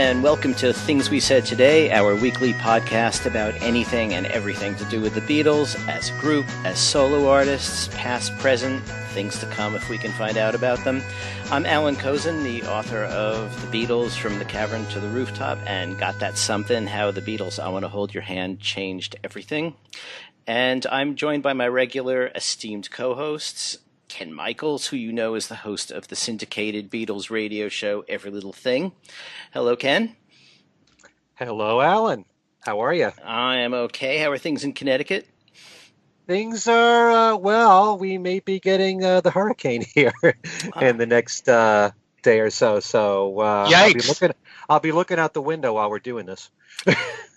and welcome to Things We Said Today, our weekly podcast about anything and everything to do with the Beatles, as a group, as solo artists, past, present, things to come if we can find out about them. I'm Alan Kozin, the author of The Beatles, From the Cavern to the Rooftop, and Got That Something, How the Beatles' I Want to Hold Your Hand Changed Everything. And I'm joined by my regular esteemed co-hosts, Ken Michaels, who you know is the host of the syndicated Beatles radio show Every Little Thing. Hello, Ken. Hello, Alan. How are you? I am okay. How are things in Connecticut? Things are, well, we may be getting the hurricane here in the next day or so. So Yikes. I'll be looking out the window while we're doing this.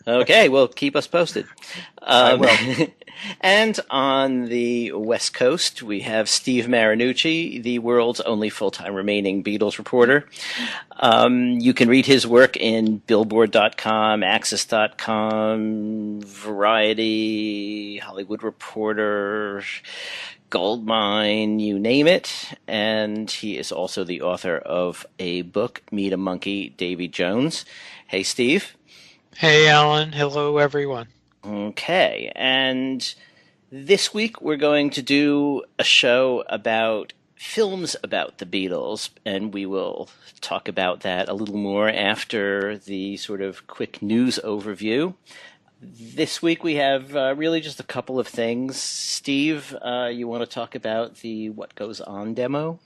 Okay, well, keep us posted. I will. And on the West Coast, we have Steve Marinucci, the world's only full-time remaining Beatles reporter. You can read his work in Billboard.com, Access.com, Variety, Hollywood Reporter, Goldmine, you name it. And he is also the author of a book, Meet a Monkey, Davy Jones. Hey, Steve. Hey, Alan. Hello, everyone. Okay, and this week we're going to do a show about films about the Beatles, and we will talk about that a little more after the sort of quick news overview. This week we have really just a couple of things. Steve, you want to talk about the What Goes On demo?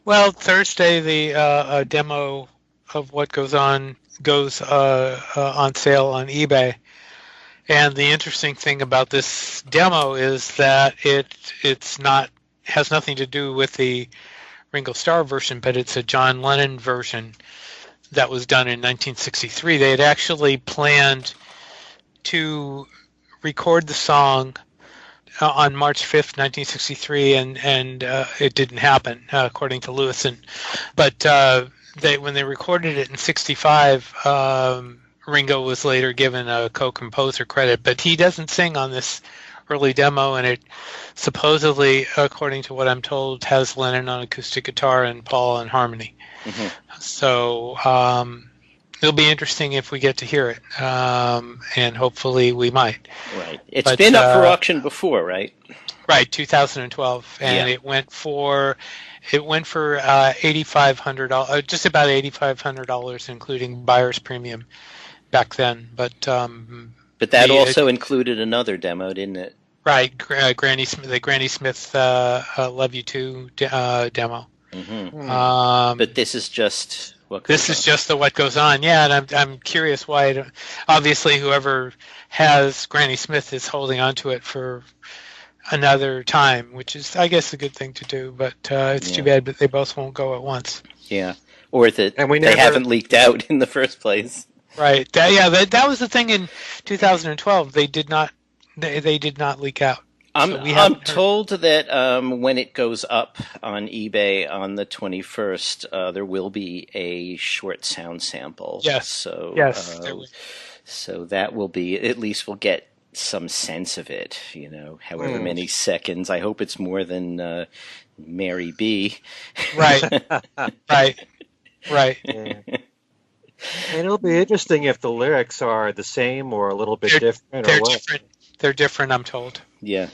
Well, Thursday, the demo of What Goes On goes on sale on eBay. And the interesting thing about this demo is that has nothing to do with the Ringo Starr version, but it's a John Lennon version that was done in 1963. They had actually planned to record the song on March 5th, 1963, and it didn't happen, according to Lewison. But when they recorded it in 65, Ringo was later given a co-composer credit, but he doesn't sing on this early demo, and it supposedly, according to what I'm told, has Lennon on acoustic guitar and Paul on harmony. Mm-hmm. So it'll be interesting if we get to hear it, and hopefully we might. Right. It's been up for auction before, right? Right, 2012, and it went for $8,500, just about $8,500, including buyer's premium back then. But that also included another demo, didn't it? Right, the Granny Smith "Love You Too" demo. Mm-hmm. But this is just what goes on. This is just the What Goes On. Yeah, and I'm curious why. Obviously, whoever has Granny Smith is holding on to it for another time, which is, I guess, a good thing to do. But it's too bad that they both won't go at once. Yeah, or that they haven't leaked out in the first place. Right. That was the thing in 2012. They did not leak out. I'm told that when it goes up on eBay on the 21st, there will be a short sound sample. Yes. So that will be, at least we'll get some sense of it. However many seconds. I hope it's more than Mary B. Right. Right. Yeah. And it'll be interesting if the lyrics are the same or a little bit different. They're different. They're different, I'm told. Yeah.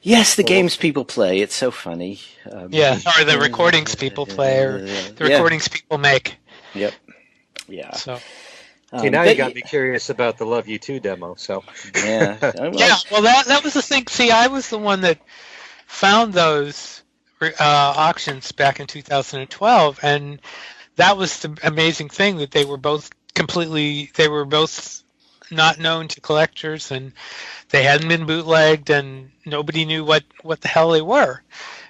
Yes, the games people play. It's so funny. Or the recordings people play, or the recordings people make. Yep. Yeah. So. Now you got me curious about the Love You Too demo. So. Yeah. Well, that was the thing. See, I was the one that found those auctions back in 2012, and that was the amazing thing, that they were both not known to collectors, and they hadn't been bootlegged, and nobody knew what the hell they were,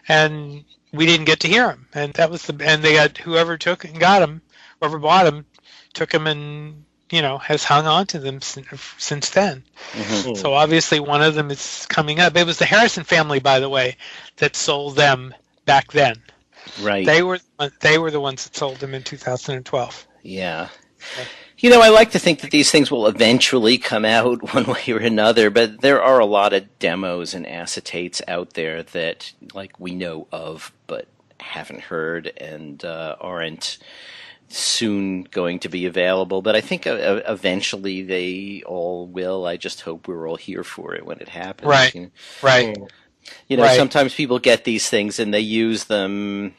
and we didn't get to hear them. And that was and they got, whoever took and got them, whoever bought them, took them and has hung on to them since then. Mm-hmm. So obviously one of them is coming up. It was the Harrison family, by the way, that sold them back then. Right. They were the ones that sold them in 2012. Yeah. I like to think that these things will eventually come out one way or another, but there are a lot of demos and acetates out there that, we know of, but haven't heard and aren't soon going to be available, but I think eventually they all will. I just hope we're all here for it when it happens. Right. You know? Right. You know, Right. sometimes people get these things and they use them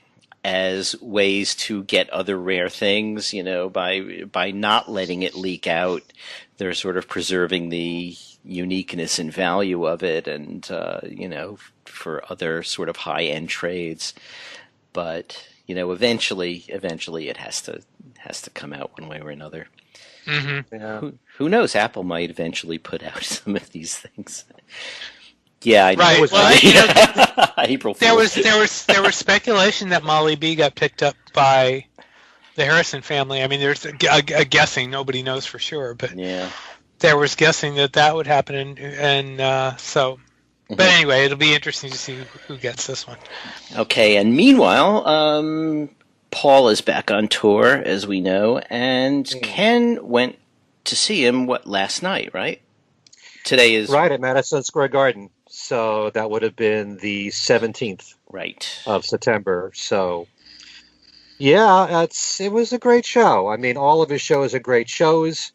as ways to get other rare things, you know, by not letting it leak out. They're sort of preserving the uniqueness and value of it, and you know, for other sort of high-end trades. But you know, eventually it has to come out one way or another. Mm-hmm. Yeah. Who knows? Apple might eventually put out some of these things. Yeah, I know. Right. was Well, right. you know, April there Fools. was speculation that Molly B got picked up by the Harrison family. I mean, there's a guessing. Nobody knows for sure, but Yeah. there was guessing that would happen, and so. But anyway, it'll be interesting to see who gets this one. Okay, and meanwhile, Paul is back on tour, as we know, and Ken went to see him, last night, right? Today is... Right, at Madison Square Garden. So that would have been the 17th Right. of September. So, yeah, it was a great show. I mean, all of his shows are great shows.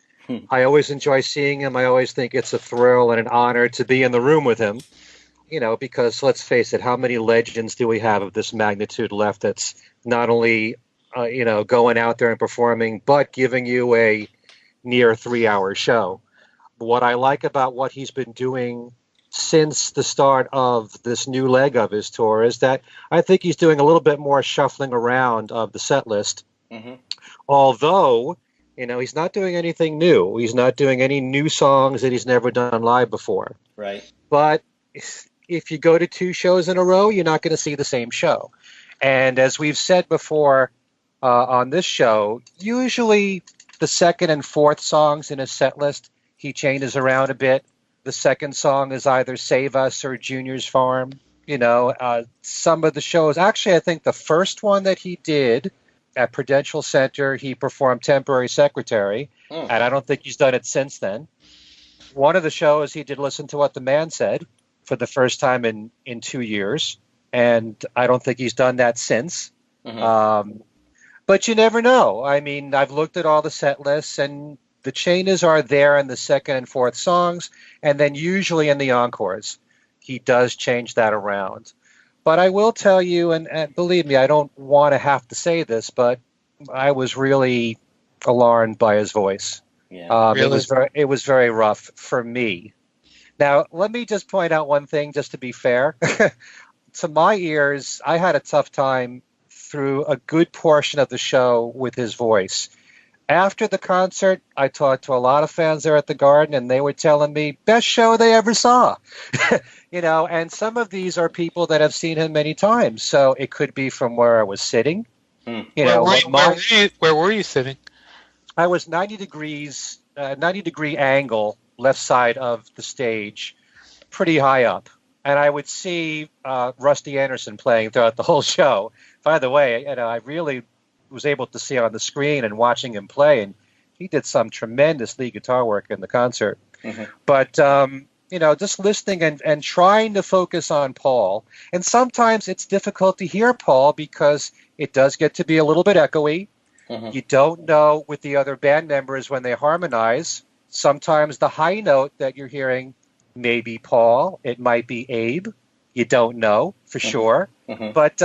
I always enjoy seeing him. I always think it's a thrill and an honor to be in the room with him. You know, because let's face it, how many legends do we have of this magnitude left that's not only, you know, going out there and performing, but giving you a near 3-hour show. What I like about what he's been doing since the start of this new leg of his tour is that I think he's doing a little bit more shuffling around of the set list. Mm-hmm. Although, you know, he's not doing anything new. He's not doing any new songs that he's never done live before. Right. But if you go to 2 shows in a row, you're not going to see the same show. And as we've said before on this show, usually the second and fourth songs in his set list, he changes around a bit. The second song is either Save Us or Junior's Farm. You know, some of the shows, actually, I think the first one that he did at Prudential Center, he performed Temporary Secretary, and I don't think he's done it since then. One of the shows he did Listen to What the Man Said for the first time in 2 years, and I don't think he's done that since. But you never know. I mean, I've looked at all the set lists, and the changes are there in the second and fourth songs, and then usually in the encores. He does change that around. But I will tell you, and believe me, I don't want to have to say this, but I was really alarmed by his voice. Yeah. Really? It was very rough for me. Now, let me just point out one thing, just to be fair. To my ears, I had a tough time through a good portion of the show with his voice. After the concert, I talked to a lot of fans there at the Garden, and they were telling me, best show they ever saw. You know, and some of these are people that have seen him many times, so it could be from where I was sitting. You know, where were you sitting? I was 90 degree angle, left side of the stage, pretty high up. And I would see Rusty Anderson playing throughout the whole show. By the way, you know, I really was able to see on the screen and watching him play, and he did some tremendous lead guitar work in the concert. But, you know, just listening and trying to focus on Paul. And sometimes it's difficult to hear Paul because it does get to be a little bit echoey. You don't know with the other band members when they harmonize. Sometimes the high note that you're hearing may be Paul. It might be Abe. You don't know for sure. But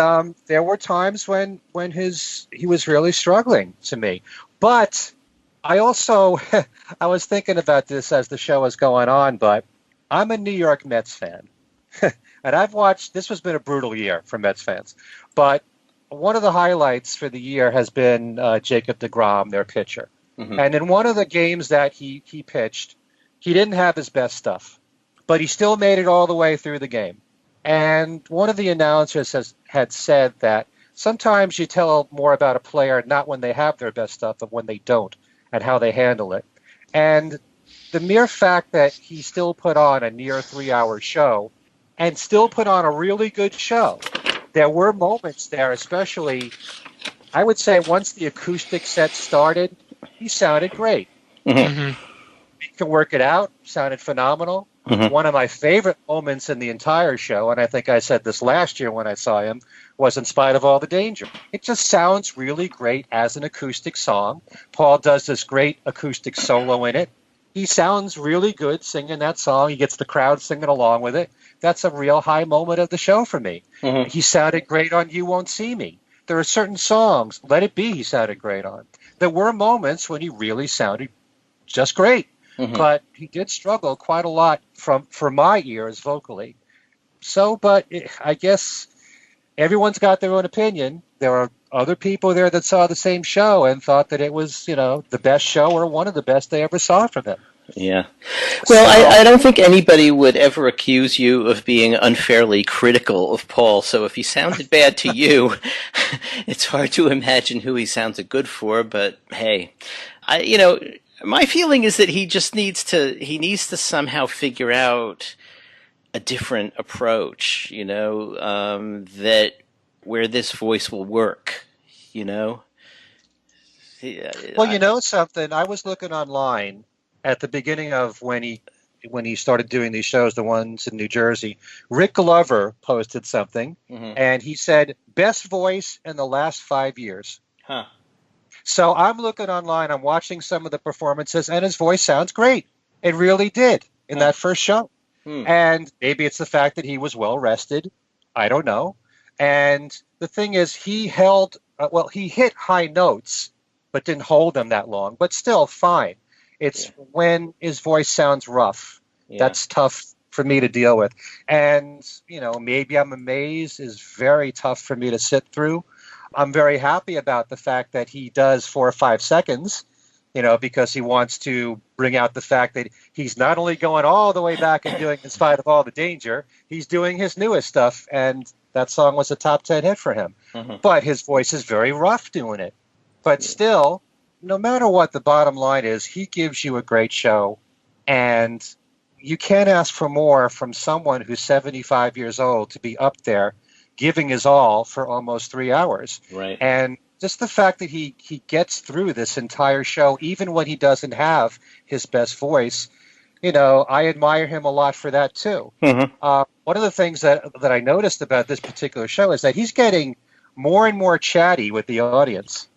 there were times when he was really struggling to me. But I also, I was thinking about this as the show was going on, but I'm a New York Mets fan. And I've watched, this has been a brutal year for Mets fans. But one of the highlights for the year has been Jacob deGrom, their pitcher. And in one of the games that he pitched, he didn't have his best stuff, but he still made it all the way through the game. And one of the announcers had said that sometimes you tell more about a player not when they have their best stuff, but when they don't, and how they handle it. And the mere fact that he still put on a near 3-hour show and still put on a really good show. There were moments there, especially, I would say once the acoustic set started, he sounded great. He could work it out, sounded phenomenal. One of my favorite moments in the entire show, and I think I said this last year when I saw him, was In Spite of All the Danger. It just sounds really great as an acoustic song. Paul does this great acoustic solo in it. He sounds really good singing that song. He gets the crowd singing along with it. That's a real high moment of the show for me. He sounded great on You Won't See Me. There are certain songs, Let It Be, he sounded great on. There were moments when he really sounded just great. But he did struggle quite a lot for my ears vocally. So, but I guess everyone's got their own opinion. There are other people there that saw the same show and thought that it was, the best show or one of the best they ever saw from him. Yeah. Well, I don't think anybody would ever accuse you of being unfairly critical of Paul. So if he sounded bad to you, it's hard to imagine who he sounded good for. But hey, my feeling is that he just needs to somehow figure out a different approach, that where this voice will work, Well, something, I was looking online at the beginning of when he started doing these shows, the ones in New Jersey. Rick Glover posted something, and he said, best voice in the last 5 years. Huh. So I'm looking online, I'm watching some of the performances, and his voice sounds great. It really did in that first show. And maybe it's the fact that he was well rested. I don't know. And the thing is, he hit high notes, but didn't hold them that long, but still fine. It's when his voice sounds rough. Yeah. That's tough for me to deal with. And, Maybe I'm Amazed is very tough for me to sit through. I'm very happy about the fact that he does 4 or 5 seconds, because he wants to bring out the fact that he's not only going all the way back and doing In Spite of All the Danger, he's doing his newest stuff, and that song was a top 10 hit for him. But his voice is very rough doing it. But still, no matter what the bottom line is, he gives you a great show, and you can't ask for more from someone who's 75 years old to be up there giving his all for almost 3 hours. Right. And just the fact that he gets through this entire show, even when he doesn't have his best voice, I admire him a lot for that too. One of the things that I noticed about this particular show is that he's getting more and more chatty with the audience.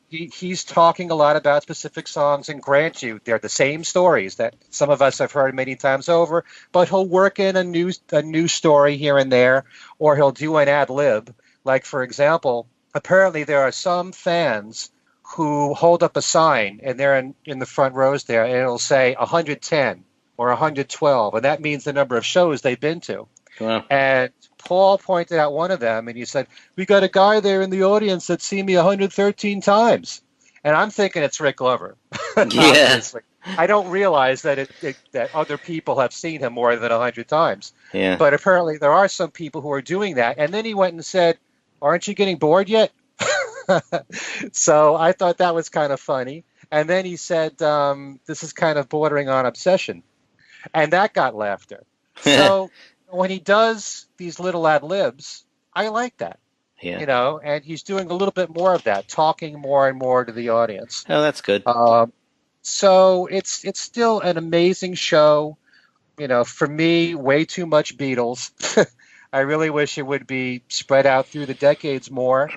He's talking a lot about specific songs, and grant you, they're the same stories that some of us have heard many times over, but he'll work in a new story here and there, or he'll do an ad lib. Like, for example, apparently there are some fans who hold up a sign, and they're in the front rows there, and it'll say 110 or 112, and that means the number of shows they've been to. Wow. And Paul pointed out one of them, and he said, we got a guy there in the audience that's seen me 113 times. And I'm thinking it's Rick Glover. Yeah. I don't realize that that other people have seen him more than 100 times. Yeah. But apparently there are some people who are doing that. And then he went and said, aren't you getting bored yet? So I thought that was kind of funny. And then he said, this is kind of bordering on obsession. And that got laughter. So when he does these little ad libs, I like that. Yeah. And he's doing a little bit more of that, talking more and more to the audience. Oh, that's good. So it's still an amazing show. For me, way too much Beatles. I really wish it would be spread out through the decades more.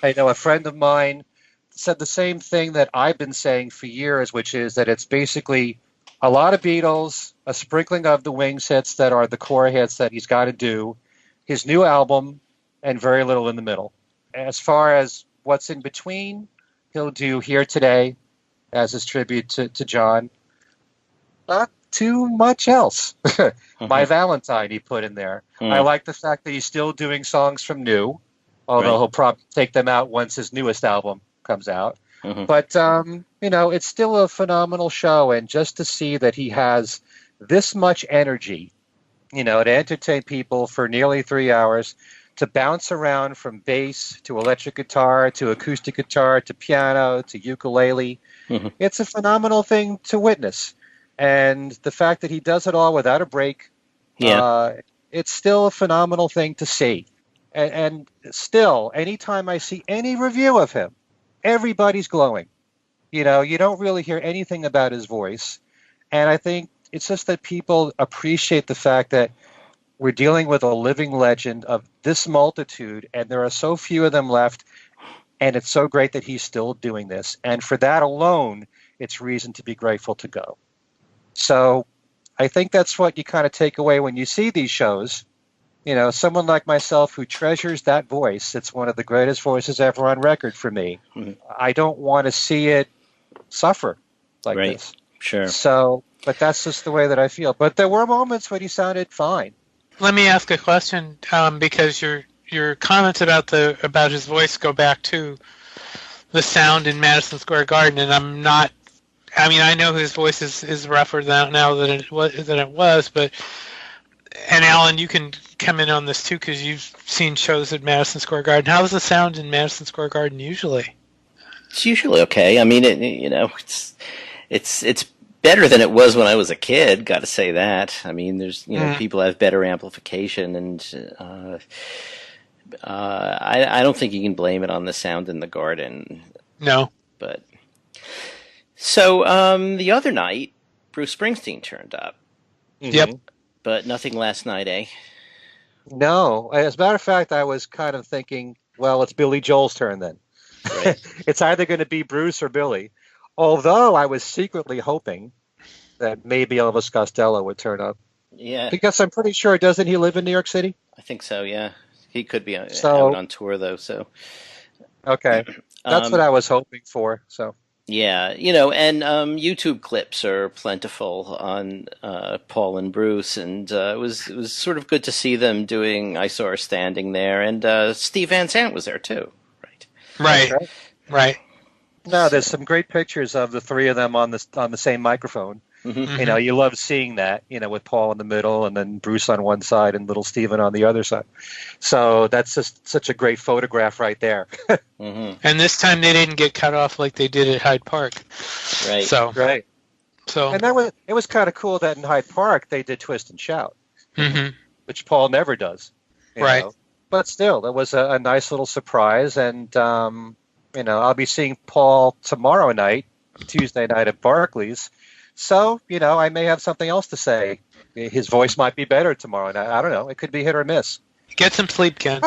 I know a friend of mine said the same thing that I've been saying for years, which is that it's basically a lot of Beatles, a sprinkling of the Wings hits that are the core hits that he's got to do, his new album, and very little in the middle. As far as what's in between, he'll do Here Today as his tribute to John. Not too much else. My Valentine he put in there. I like the fact that he's still doing songs from New, although he'll probably take them out once his newest album comes out. But, it's still a phenomenal show, and just to see that he has this much energy, to entertain people for nearly 3 hours, to bounce around from bass to electric guitar to acoustic guitar to piano to ukulele, it's a phenomenal thing to witness. And the fact that he does it all without a break, it's still a phenomenal thing to see. And still, anytime I see any review of him, everybody's glowing. You don't really hear anything about his voice. And I think it's just that people appreciate the fact that we're dealing with a living legend of this multitude, and there are so few of them left, and it's so great that he's still doing this. And for that alone, it's reason to be grateful to go. So I think that's what you kind of take away when you see these shows. You know, someone like myself who treasures that voice, it's one of the greatest voices ever on record for me. Mhm. I don't want to see it suffer like Right. this. Sure. So, but that's just the way that I feel. But there were moments when he sounded fine. Let me ask a question, because your comments about his voice go back to the sound in Madison Square Garden, and I'm not. I mean, I know his voice is rougher now than it was, but. And Alan, you can come in on this too because you've seen shows at Madison Square Garden. How's the sound in Madison Square Garden usually? It's usually okay. I mean, it's better than it was when I was a kid. Got to say that. I mean, there's people have better amplification, and I don't think you can blame it on the sound in the garden. No. But so the other night, Bruce Springsteen turned up. Yep. But nothing last night, eh? No. As a matter of fact, I was kind of thinking, well, it's Billy Joel's turn then. Right. It's either going to be Bruce or Billy. Although I was secretly hoping that maybe Elvis Costello would turn up. Yeah. Because I'm pretty sure, doesn't he live in New York City? I think so, yeah. He could be out on tour, though, so. Okay. That's what I was hoping for, so. Yeah, and YouTube clips are plentiful on Paul and Bruce, and it was sort of good to see them doing I Saw Her Standing There, and Steve Van Sant was there too, right? Right. No, there's some great pictures of the three of them on the same microphone. Mm-hmm. You know, you love seeing that, with Paul in the middle and then Bruce on one side and little Steven on the other side. So that's just such a great photograph right there. Mm-hmm. And this time they didn't get cut off like they did at Hyde Park. Right. Right. So. And it was kind of cool that in Hyde Park they did Twist and Shout, which Paul never does. Right. Know. But still, it was a nice little surprise. And, I'll be seeing Paul tomorrow night, Tuesday night at Barclays. So, I may have something else to say. His voice might be better tomorrow night. I don't know. It could be hit or miss. Get some sleep, Ken.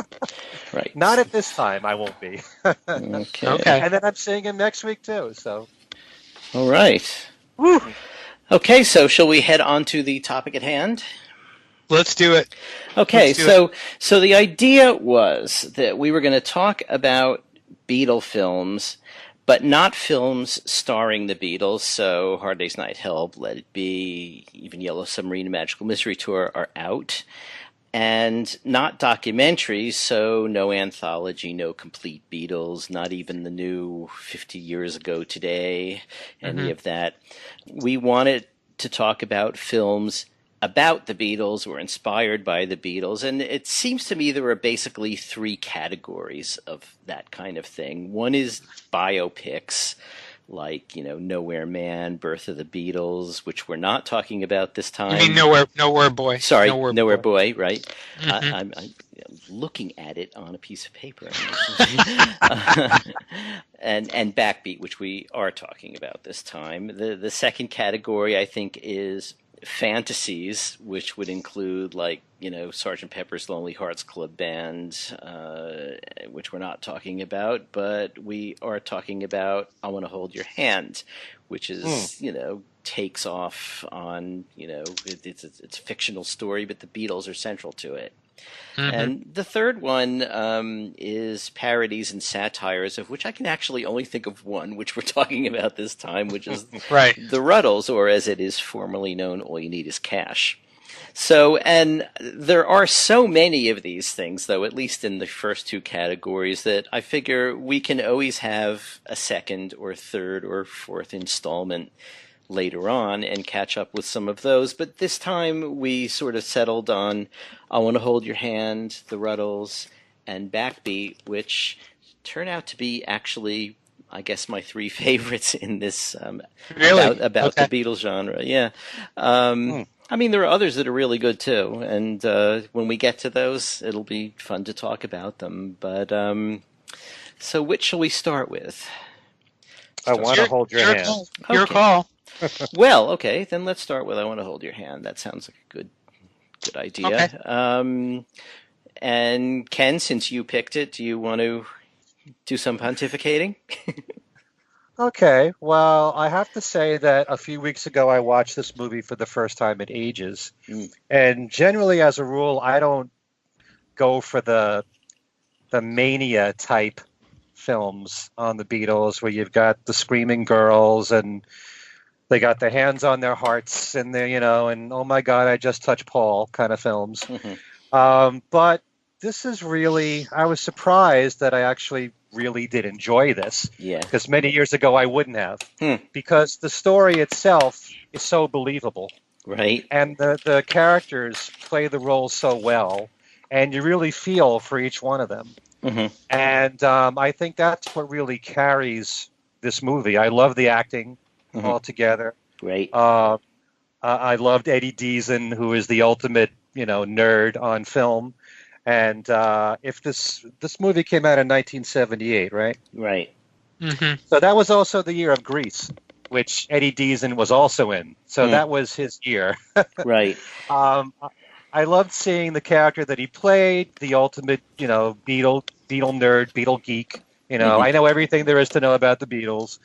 Right. Not at this time. I won't be. Okay. And then I'm seeing him next week, too. So. All right. Woo. Okay, so shall we head on to the topic at hand? Let's do it. Okay, so the idea was that we were going to talk about Beatle films, but not films starring the Beatles. So Hard Day's Night, Help, Let It Be, even Yellow Submarine and Magical Mystery Tour are out. And not documentaries, so no anthology, no complete Beatles, not even the new 50 years ago today, any of that. We wanted to talk about films about the Beatles or inspired by the Beatles, and it seems to me there are basically three categories of that kind of thing. One is biopics, like, Nowhere Man, Birth of the Beatles, which we're not talking about this time. You mean Nowhere Boy. Sorry, Nowhere Boy, right. I'm looking at it on a piece of paper. And Backbeat, which we are talking about this time. The second category, I think, is fantasies, which would include, like, Sgt. Pepper's Lonely Hearts Club Band, which we're not talking about, but we are talking about I Want to Hold Your Hand, which is, takes off on, it's a fictional story, but the Beatles are central to it. And the third one is parodies and satires, of which I can actually only think of one, which we're talking about this time, which is The Ruddles, or as it is formerly known, All You Need Is Cash. So, and there are so many of these things, though, at least in the first two categories, that I figure we can always have a second or third or fourth installment later on and catch up with some of those. But this time we sort of settled on I Want to Hold Your Hand, The Ruddles, and Backbeat, which turn out to be actually, I guess, my three favorites in this about the Beatles genre. Yeah. I mean, there are others that are really good too, and when we get to those, it'll be fun to talk about them. But so which shall we start with? I Want to Hold Your Hand. Your call. Well, okay, then let's start with I Want to Hold Your Hand. That sounds like a good Okay. idea. And Ken, since you picked it, do you want to do some pontificating? Okay, well, I have to say that a few weeks ago I watched this movie for the first time in ages. Mm, And generally, as a rule, I don't go for the mania type films on the Beatles where you've got the screaming girls and they got their hands on their hearts and they're, and oh my God, I just touched Paul kind of films. mhm. But this is really, I was surprised that I actually really did enjoy this Yeah. because many years ago I wouldn't have, Hmm. because the story itself is so believable Right. and the characters play the roles so well, and you really feel for each one of them. Hmm. And I think that's what really carries this movie. I love the acting Hmm. altogether. Right. Uh, I loved Eddie Deason, who is the ultimate, nerd on film. And if this movie came out in 1978, right? Right. Hmm. So that was also the year of Grease, which Eddie Deason was also in. So Hmm. that was his year. Right. Um, I loved seeing the character that he played, the ultimate, Beatle nerd, Beatle geek. Hmm. I know everything there is to know about the Beatles,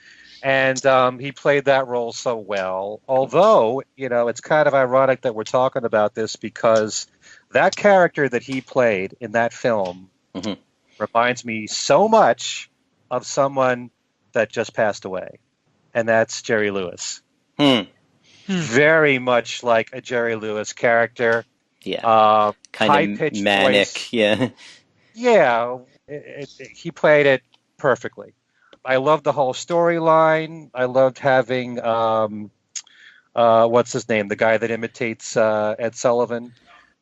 and he played that role so well. Although, it's kind of ironic that we're talking about this because that character that he played in that film Hmm. reminds me so much of someone that just passed away, and that's Jerry Lewis. Hmm. Hmm. Very much like a Jerry Lewis character. Yeah. Kind of High-pitched voice. manic. Yeah. Yeah, he played it perfectly. I loved the whole storyline. I loved having what's his name, the guy that imitates Ed Sullivan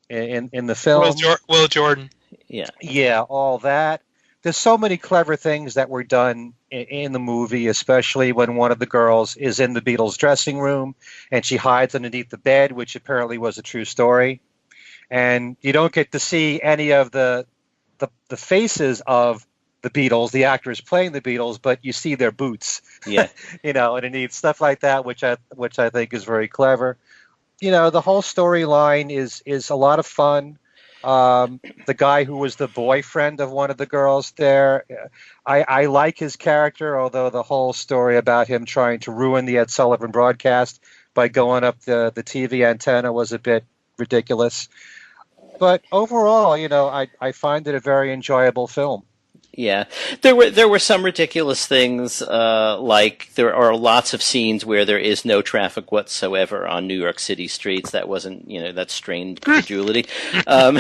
in the film. Will Jordan. Yeah. Yeah, all that. There's so many clever things that were done in the movie, especially when one of the girls is in the Beatles' dressing room and she hides underneath the bed, which apparently was a true story. And you don't get to see any of the faces of the Beatles, the actors playing the Beatles, but you see their boots, Yeah. and it needs stuff like that, which I think is very clever. The whole storyline is a lot of fun. The guy who was the boyfriend of one of the girls there, I like his character, although the whole story about him trying to ruin the Ed Sullivan broadcast by going up the TV antenna was a bit ridiculous. But overall, I find it a very enjoyable film. Yeah, there were some ridiculous things, like there are lots of scenes where there is no traffic whatsoever on New York City streets. That wasn't, that strained credulity. Um,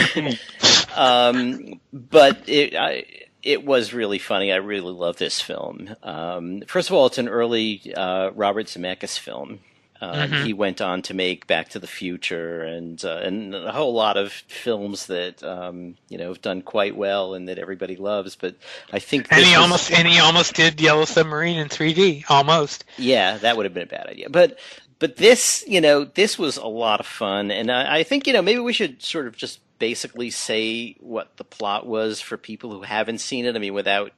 but it was really funny. I really love this film. First of all, it's an early Robert Zemeckis film. Hmm. He went on to make Back to the Future and a whole lot of films that have done quite well and that everybody loves. But I think And this was, he almost did Yellow Submarine in 3D. Almost. yeah, that would have been a bad idea. But this, this was a lot of fun, and I think maybe we should sort of just basically say what the plot was for people who haven't seen it. I mean, without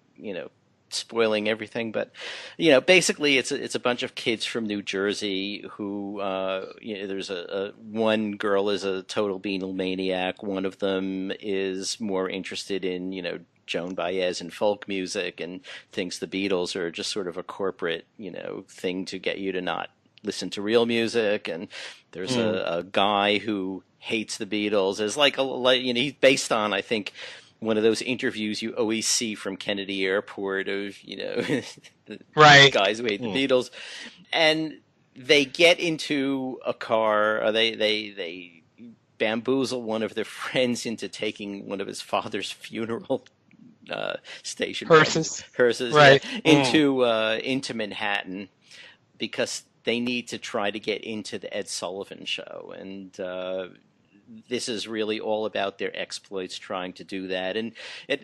spoiling everything, but basically it's a bunch of kids from New Jersey who there's a one girl is a total Beatle maniac. One of them is more interested in Joan Baez and folk music and thinks the Beatles are just sort of a corporate thing to get you to not listen to real music. And there's Mm. a guy who hates the Beatles as he's based on, I think, one of those interviews you always see from Kennedy Airport of the Right. guys who hate the Mm. Beatles, and they get into a car. Or they bamboozle one of their friends into taking one of his father's funeral station Hearses. hearses, yeah, Right. into Manhattan because they need to try to get into the Ed Sullivan show, and this is really all about their exploits trying to do that. And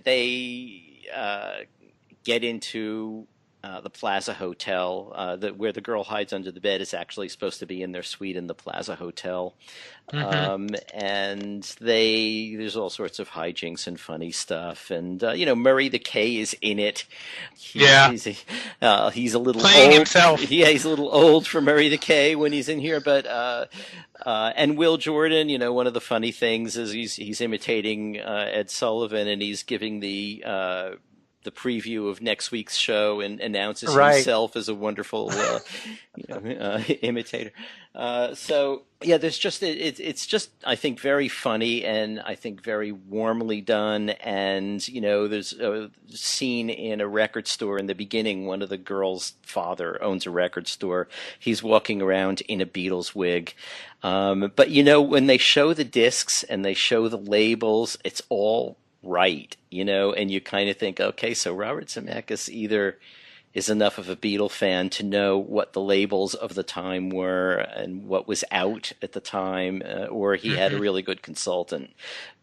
they get into the Plaza Hotel. Where the girl hides under the bed is actually supposed to be in their suite in the Plaza Hotel. And there's all sorts of hijinks and funny stuff. And, Murray the K is in it. He's a little playing old. Himself. Yeah, he's a little old for Murray the K when he's in here, but, and Will Jordan, one of the funny things is he's imitating, Ed Sullivan, and he's giving the preview of next week's show and announces himself as a wonderful imitator. So yeah, there's just it's just, I think, very funny and I think very warmly done. And there's a scene in a record store in the beginning. One of the girls' father owns a record store. He's walking around in a Beatles wig. But when they show the discs and they show the labels, it's all right, and you kind of think, okay, so Robert Zemeckis either is enough of a Beatle fan to know what the labels of the time were and what was out at the time, or he had a really good consultant.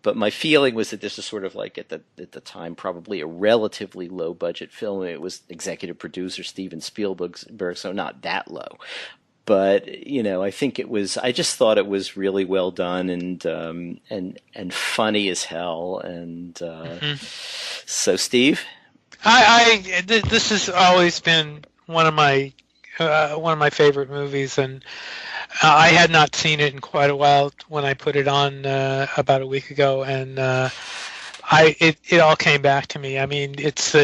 But my feeling was that this was sort of like at the time probably a relatively low budget film. It was executive producer Steven Spielberg, so not that low. But I think I just thought it was really well done and funny as hell. And so, Steve, this has always been one of my favorite movies, and I had not seen it in quite a while when I put it on about a week ago, and it all came back to me. I mean, it's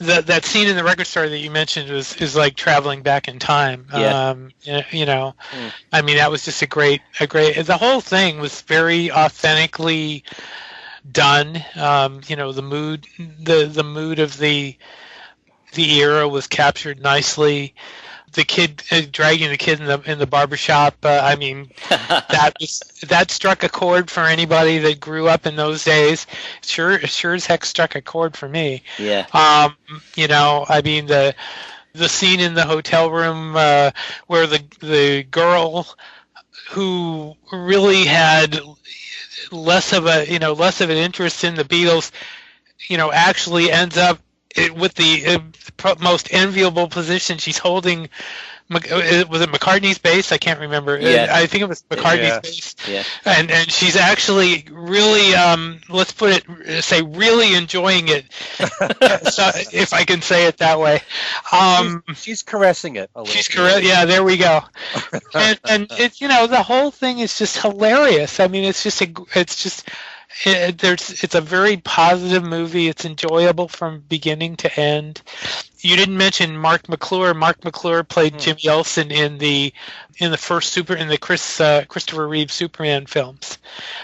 that scene in the record store that you mentioned is like traveling back in time. Yeah. I mean, that was just a great. The whole thing was very authentically done. The mood of the era was captured nicely. The kid dragging the kid in the barbershop. I mean, that struck a chord for anybody that grew up in those days. Sure as heck struck a chord for me. Yeah. I mean the scene in the hotel room where the girl who really had less of an interest in the Beatles, actually ends up with the most enviable position. She's holding, was it McCartney's bass? I can't remember. Yeah. I think it was McCartney's bass. Yeah. And she's actually really, really enjoying it, so, if I can say it that way. She's caressing it a little. Yeah, there we go. and it's the whole thing is just hilarious. I mean, it's a very positive movie. It's enjoyable from beginning to end. You didn't mention Mark McClure. Mark McClure played Jimmy Olsen in the Christopher Reeve Superman films.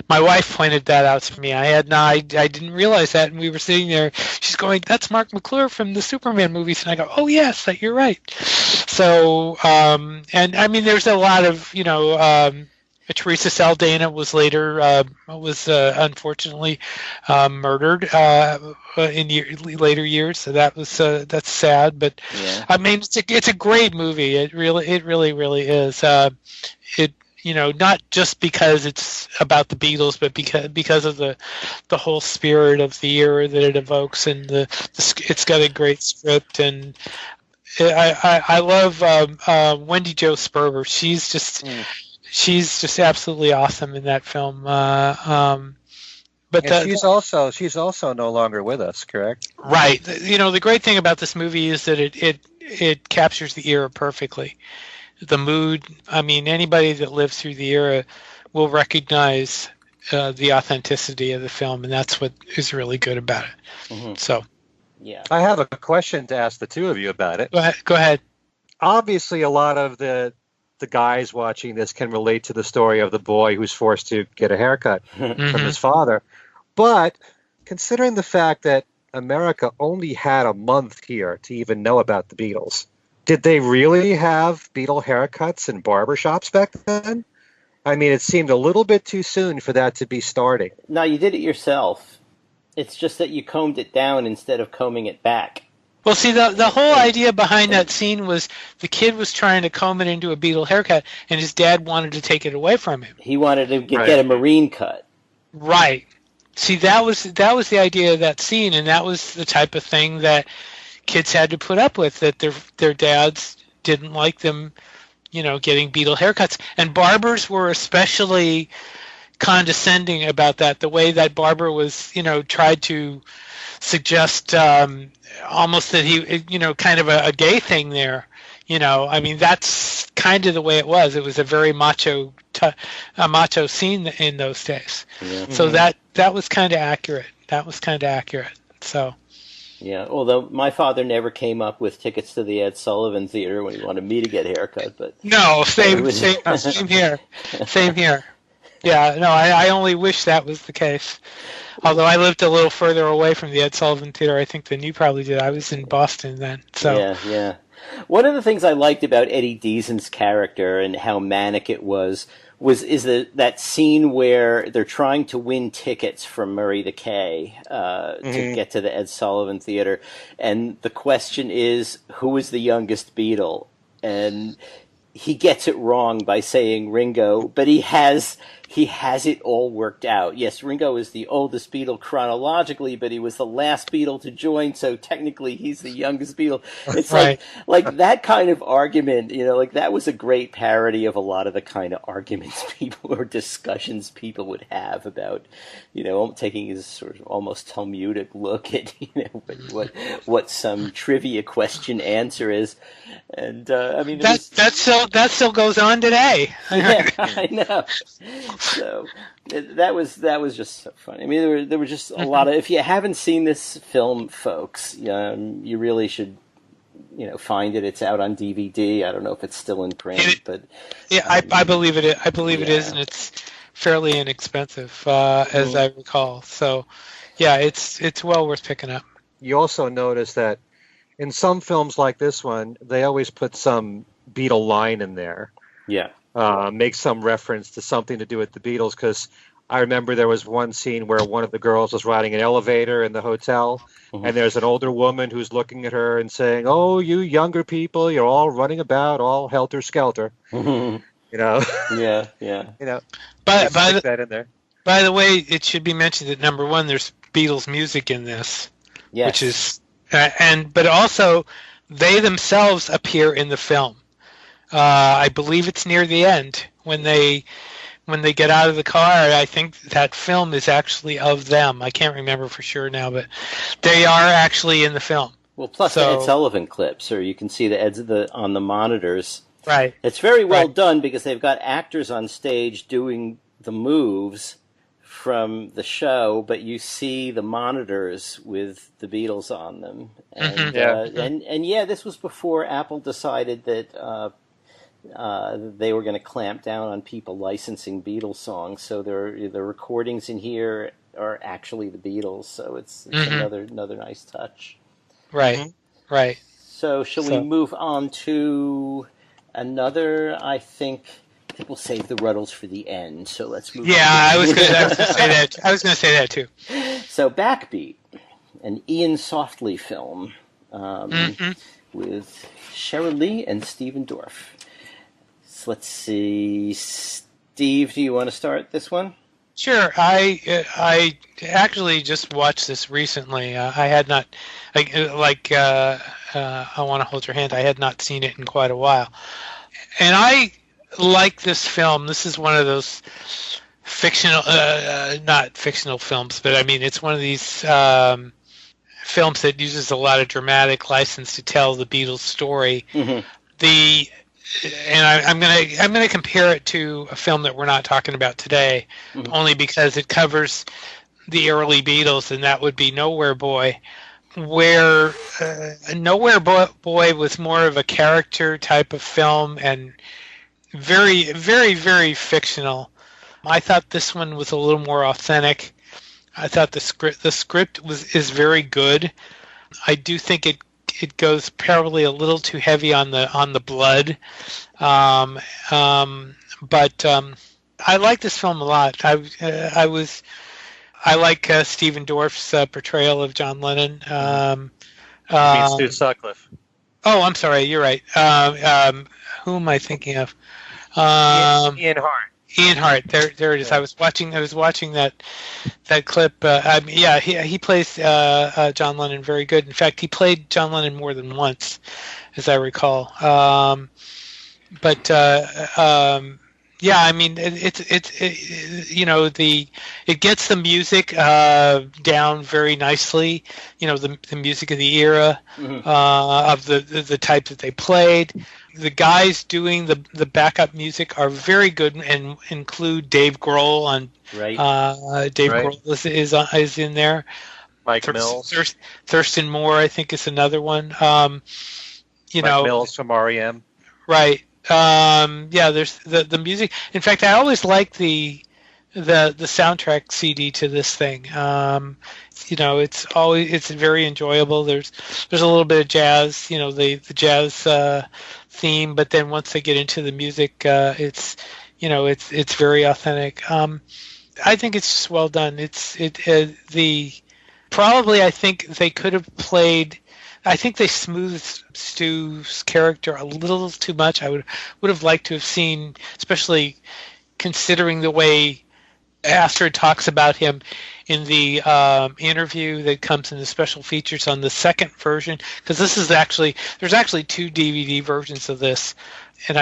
My wife pointed that out to me. I didn't realize that, and we were sitting there. She's going, "That's Mark McClure from the Superman movies," and I go, "Oh yes, you're right." So, and I mean, there's a lot of Teresa Saldana was later unfortunately murdered in later years, so that's sad. But yeah. I mean, it's a great movie. It really is. Not just because it's about the Beatles, but because of the whole spirit of the era that it evokes, and it's got a great script. And I love Wendy Jo Sperber. She's just absolutely awesome in that film. But she's also no longer with us, correct? Right. The great thing about this movie is that it captures the era perfectly. The mood. I mean, anybody that lives through the era will recognize the authenticity of the film, and that's what is really good about it. Mm-hmm. So, yeah. I have a question to ask the two of you about it. Go ahead. Obviously, a lot of the guys watching this can relate to the story of the boy who's forced to get a haircut from his father. But considering the fact that America only had a month here to even know about the Beatles, did they really have Beatle haircuts in barbershops back then? I mean, it seemed a little bit too soon for that to be starting. No, you did it yourself. It's just that you combed it down instead of combing it back. Well, see, the whole idea behind that scene was the kid was trying to comb it into a Beatle haircut, and his dad wanted to take it away from him. He wanted to get a marine cut. Right. See, that was the idea of that scene, and that was the type of thing that kids had to put up with, that their dads didn't like them, getting Beatle haircuts. And barbers were especially condescending about that. The way that barber was, tried to suggest almost that he, kind of a gay thing there. I mean, that's kind of the way it was. It was a very macho scene in those days. Yeah. So that was kind of accurate. So. Yeah, although my father never came up with tickets to the Ed Sullivan Theater when he wanted me to get a haircut, but no, same here. Same here. Yeah, no, I only wish that was the case. Although I lived a little further away from the Ed Sullivan Theater, I think, than you probably did. I was in Boston then. So. Yeah. One of the things I liked about Eddie Deason's character and how manic it was that scene where they're trying to win tickets from Murray the K to get to the Ed Sullivan Theater, and the question is, who is the youngest Beatle? And he gets it wrong by saying Ringo, but he has it all worked out. Yes, Ringo is the oldest Beatle chronologically, but he was the last Beatle to join, so technically he's the youngest Beatle. It's right. like that kind of argument, that was a great parody of a lot of the kind of arguments people or discussions people would have about, taking his sort of almost Talmudic look at, what some trivia question answer is. And I mean, that still goes on today. Yeah, I know. So that was just so funny. I mean, there were just a lot of. If you haven't seen this film, folks, you really should, find it. It's out on DVD. I don't know if it's still in print, but yeah, I believe it. I believe it is, and it's fairly inexpensive, as I recall. So, yeah, it's well worth picking up. You also notice that in some films like this one, they always put some Beatle line in there. Yeah. Make some reference to something to do with the Beatles, because I remember there was one scene where one of the girls was riding an elevator in the hotel, and there's an older woman who's looking at her and saying, "Oh, you younger people, you're all running about, all helter-skelter." Yeah. But that in there. By the way, it should be mentioned that number one, there's Beatles music in this, which is, but also they themselves appear in the film. I believe it's near the end when they get out of the car. I think that film is actually of them. I can't remember for sure now, but they are actually in the film. Well, plus the Ed Sullivan clips, or you can see the on the monitors. Right. It's very well done because they've got actors on stage doing the moves from the show, but you see the monitors with the Beatles on them. And this was before Apple decided that they were going to clamp down on people licensing Beatles songs, so the recordings in here are actually the Beatles. So it's another nice touch. Right, right. So shall we move on to another? I think we'll save the Ruddles for the end. So let's move. Yeah, I was going to say that. I was going to say that too. So Backbeat, an Ian Softly film with Sheryl Lee and Stephen Dorff. Let's see, Steve, do you want to start this one? Sure. I actually just watched this recently. I had not, I Want to Hold Your Hand. I had not seen it in quite a while, and I like this film. This is one of those fictional, not fictional films, but I mean it's one of these films that uses a lot of dramatic license to tell the Beatles story. And I'm gonna compare it to a film that we're not talking about today, only because it covers the early Beatles, and that would be Nowhere Boy, where Nowhere Boy was more of a character type of film and very, very, very fictional. I thought this one was a little more authentic. I thought the script is very good. I do think it goes probably a little too heavy on the blood, but I like this film a lot. I like Stephen Dorff's portrayal of John Lennon. You mean Stu Sutcliffe? Oh, I'm sorry. You're right. Who am I thinking of? Ian Hart. Ian Hart, there it is. Yeah. I was watching that clip. He plays John Lennon very good. In fact, he played John Lennon more than once, as I recall. Yeah, I mean, it gets the music down very nicely. The music of the era, of the type that they played. The guys doing the backup music are very good and include Dave Grohl on. Right. Dave Grohl is in there. Mike Mills. Thurston Moore, I think, is another one. Mike Mills from REM. Right. There's the music. In fact, I always like the soundtrack CD to this thing. It's very enjoyable. There's a little bit of jazz, the jazz theme, but then once they get into the music, it's very authentic. I think it's just well done. Probably I think they could have played. I think they smoothed Stu's character a little too much. I would have liked to have seen, especially considering the way Astrid talks about him in the interview that comes in the special features on the second version, because there's actually 2 DVD versions of this, and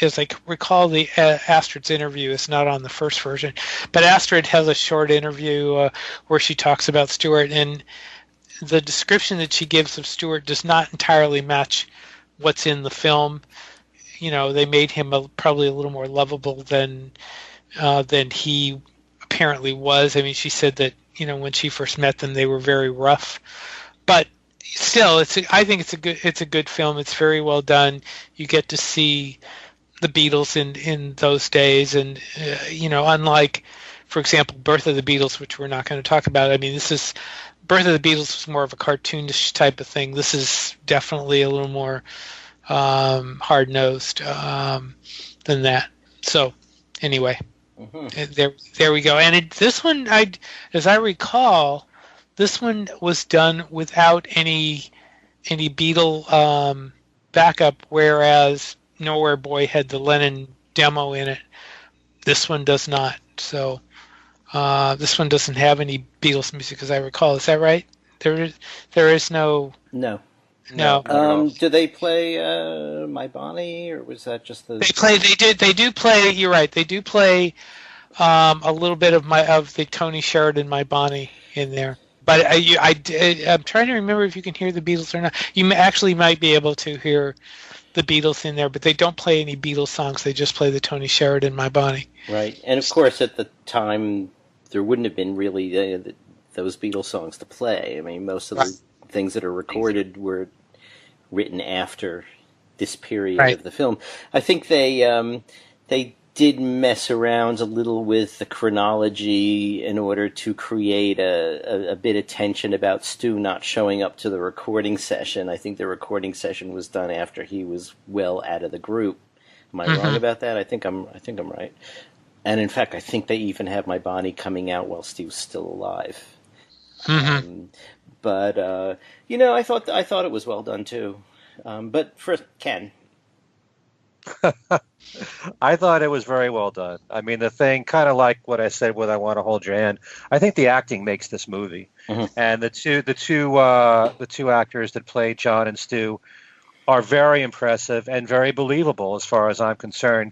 as I recall, the Astrid's interview is not on the first version, but Astrid has a short interview where she talks about Stewart, and the description that she gives of Stewart does not entirely match what's in the film. They made him probably a little more lovable than he apparently was. I mean, she said that when she first met them, they were very rough, but still, I think it's a good film. It's very well done. You get to see the Beatles in those days, and unlike, for example, Birth of the Beatles, which we're not going to talk about. I mean, Birth of the Beatles was more of a cartoonish type of thing. This is definitely a little more hard-nosed than that. So, anyway, there we go. And this one, as I recall, this one was done without any Beatle backup, whereas Nowhere Boy had the Lennon demo in it. This one does not. So. This one doesn't have any Beatles music, as I recall. Is that right? There is no. No. Do they play My Bonnie, or was that just the? They do play. You're right. They do play a little bit of the Tony Sheridan My Bonnie in there. But I'm trying to remember if you can hear the Beatles or not. You actually might be able to hear the Beatles in there, but they don't play any Beatles songs. They just play the Tony Sheridan My Bonnie. Right, and of course at the time there wouldn't have been really those Beatles songs to play. I mean, most of the things that are recorded were written after this period of the film. I think they did mess around a little with the chronology in order to create a bit of tension about Stu not showing up to the recording session. I think the recording session was done after he was well out of the group. Am I wrong about that? I think I'm right. And in fact, I think they even have My Bonnie coming out while Steve's still alive. I thought it was well done too. But for Ken. I thought it was very well done. I mean, the thing, kind of like what I said with I Want to Hold Your Hand, I think the acting makes this movie. And the two actors that play John and Stu are very impressive and very believable as far as I'm concerned.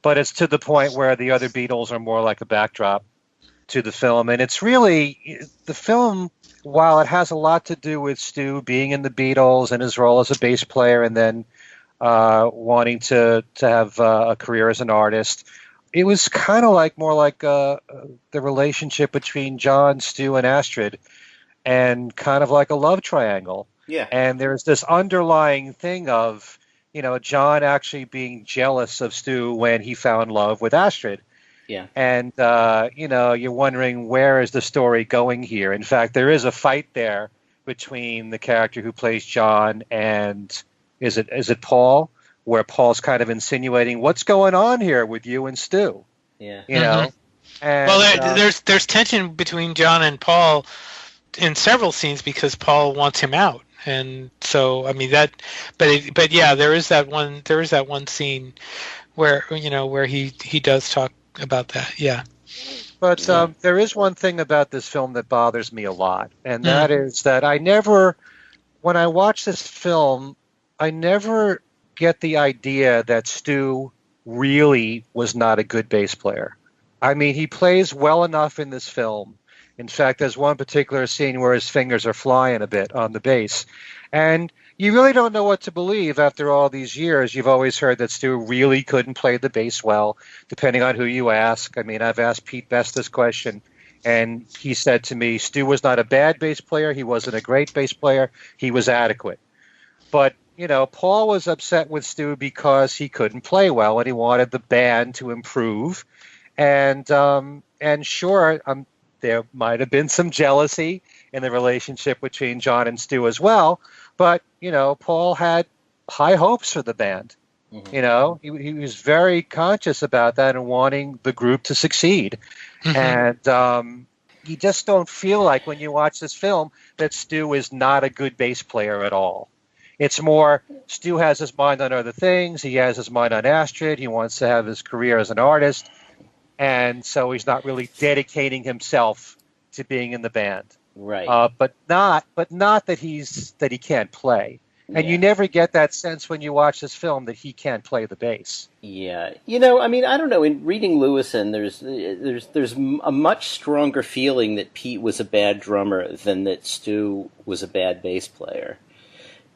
But it's to the point where the other Beatles are more like a backdrop to the film. And it's really, the film, while it has a lot to do with Stu being in the Beatles and his role as a bass player and then wanting to have a career as an artist, it was kind of like more like the relationship between John, Stu, and Astrid, and kind of like a love triangle. Yeah. And there's this underlying thing of, John actually being jealous of Stu when he found love with Astrid. Yeah. And, you're wondering, where is the story going here? In fact, there is a fight there between the character who plays John and, is it Paul? Where Paul's kind of insinuating, what's going on here with you and Stu? Yeah. And, there's tension between John and Paul in several scenes because Paul wants him out. And so, I mean, but yeah, there is that one scene where, where he does talk about that. Yeah. But there is one thing about this film that bothers me a lot, and that Mm. is that when I watch this film, I never get the idea that Stu really was not a good bass player. I mean, he plays well enough in this film. In fact, there's one particular scene where his fingers are flying a bit on the bass. And you really don't know what to believe after all these years. You've always heard that Stu really couldn't play the bass well, depending on who you ask. I mean, I've asked Pete Best this question, and he said to me, Stu was not a bad bass player. He wasn't a great bass player. He was adequate. But, Paul was upset with Stu because he couldn't play well, and he wanted the band to improve. And sure, there might have been some jealousy in the relationship between John and Stu as well. But, Paul had high hopes for the band. Mm-hmm. He was very conscious about that and wanting the group to succeed. Mm-hmm. And you just don't feel like when you watch this film that Stu is not a good bass player at all. It's more Stu has his mind on other things. He has his mind on Astrid. He wants to have his career as an artist. And so he's not really dedicating himself to being in the band. Right. But not that he can't play. And you never get that sense when you watch this film that he can't play the bass. Yeah. I mean, I don't know. In reading Lewison, there's a much stronger feeling that Pete was a bad drummer than that Stu was a bad bass player.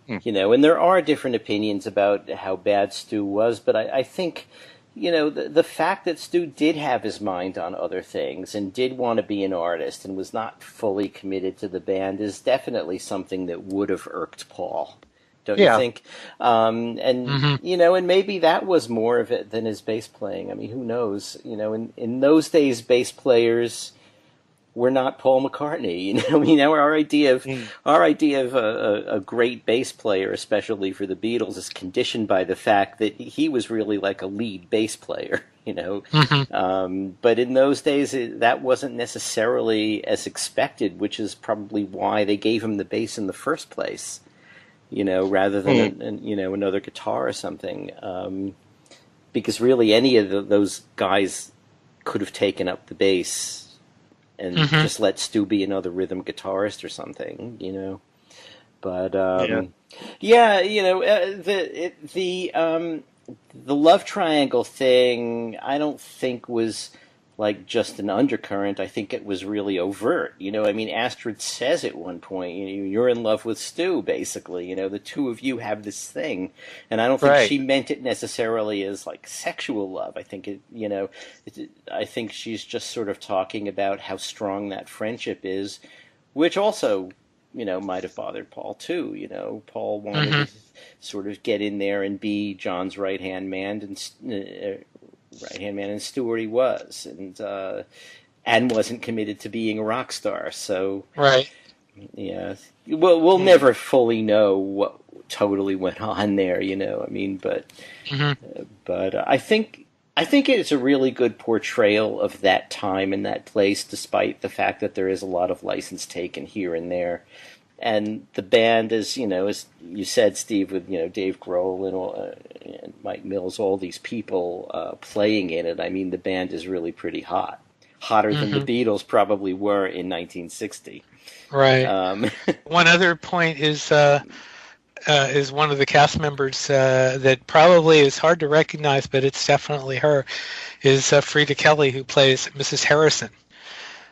And there are different opinions about how bad Stu was, but I think, the fact that Stu did have his mind on other things and did want to be an artist and was not fully committed to the band is definitely something that would have irked Paul. Don't you think? And maybe that was more of it than his bass playing. I mean, who knows? In those days, bass players were not Paul McCartney. I mean, our idea of a great bass player, especially for the Beatles, is conditioned by the fact that he was really like a lead bass player. But in those days, that wasn't necessarily as expected, which is probably why they gave him the bass in the first place. Rather than another guitar or something, because really any of those guys could have taken up the bass and just let Stu be another rhythm guitarist or something, But the love triangle thing, I don't think was like just an undercurrent. I think it was really overt. I mean, Astrid says at one point, you're in love with Stu, basically. The two of you have this thing. And I don't think she meant it necessarily as like sexual love. I think I think she's just sort of talking about how strong that friendship is, which also, might have bothered Paul too. Paul wanted to sort of get in there and be John's right-hand man and Stewart he was, and wasn't committed to being a rock star. So we'll never fully know what totally went on there, I mean, but I think it's a really good portrayal of that time and that place, despite the fact that there is a lot of license taken here and there. And the band is, as you said, Steve, with Dave Grohl and Mike Mills, all these people playing in it. I mean, the band is really pretty hot, hotter than the Beatles probably were in 1960. Right. One other point is one of the cast members that probably is hard to recognize, but it's definitely her, is Frida Kelly, who plays Mrs. Harrison.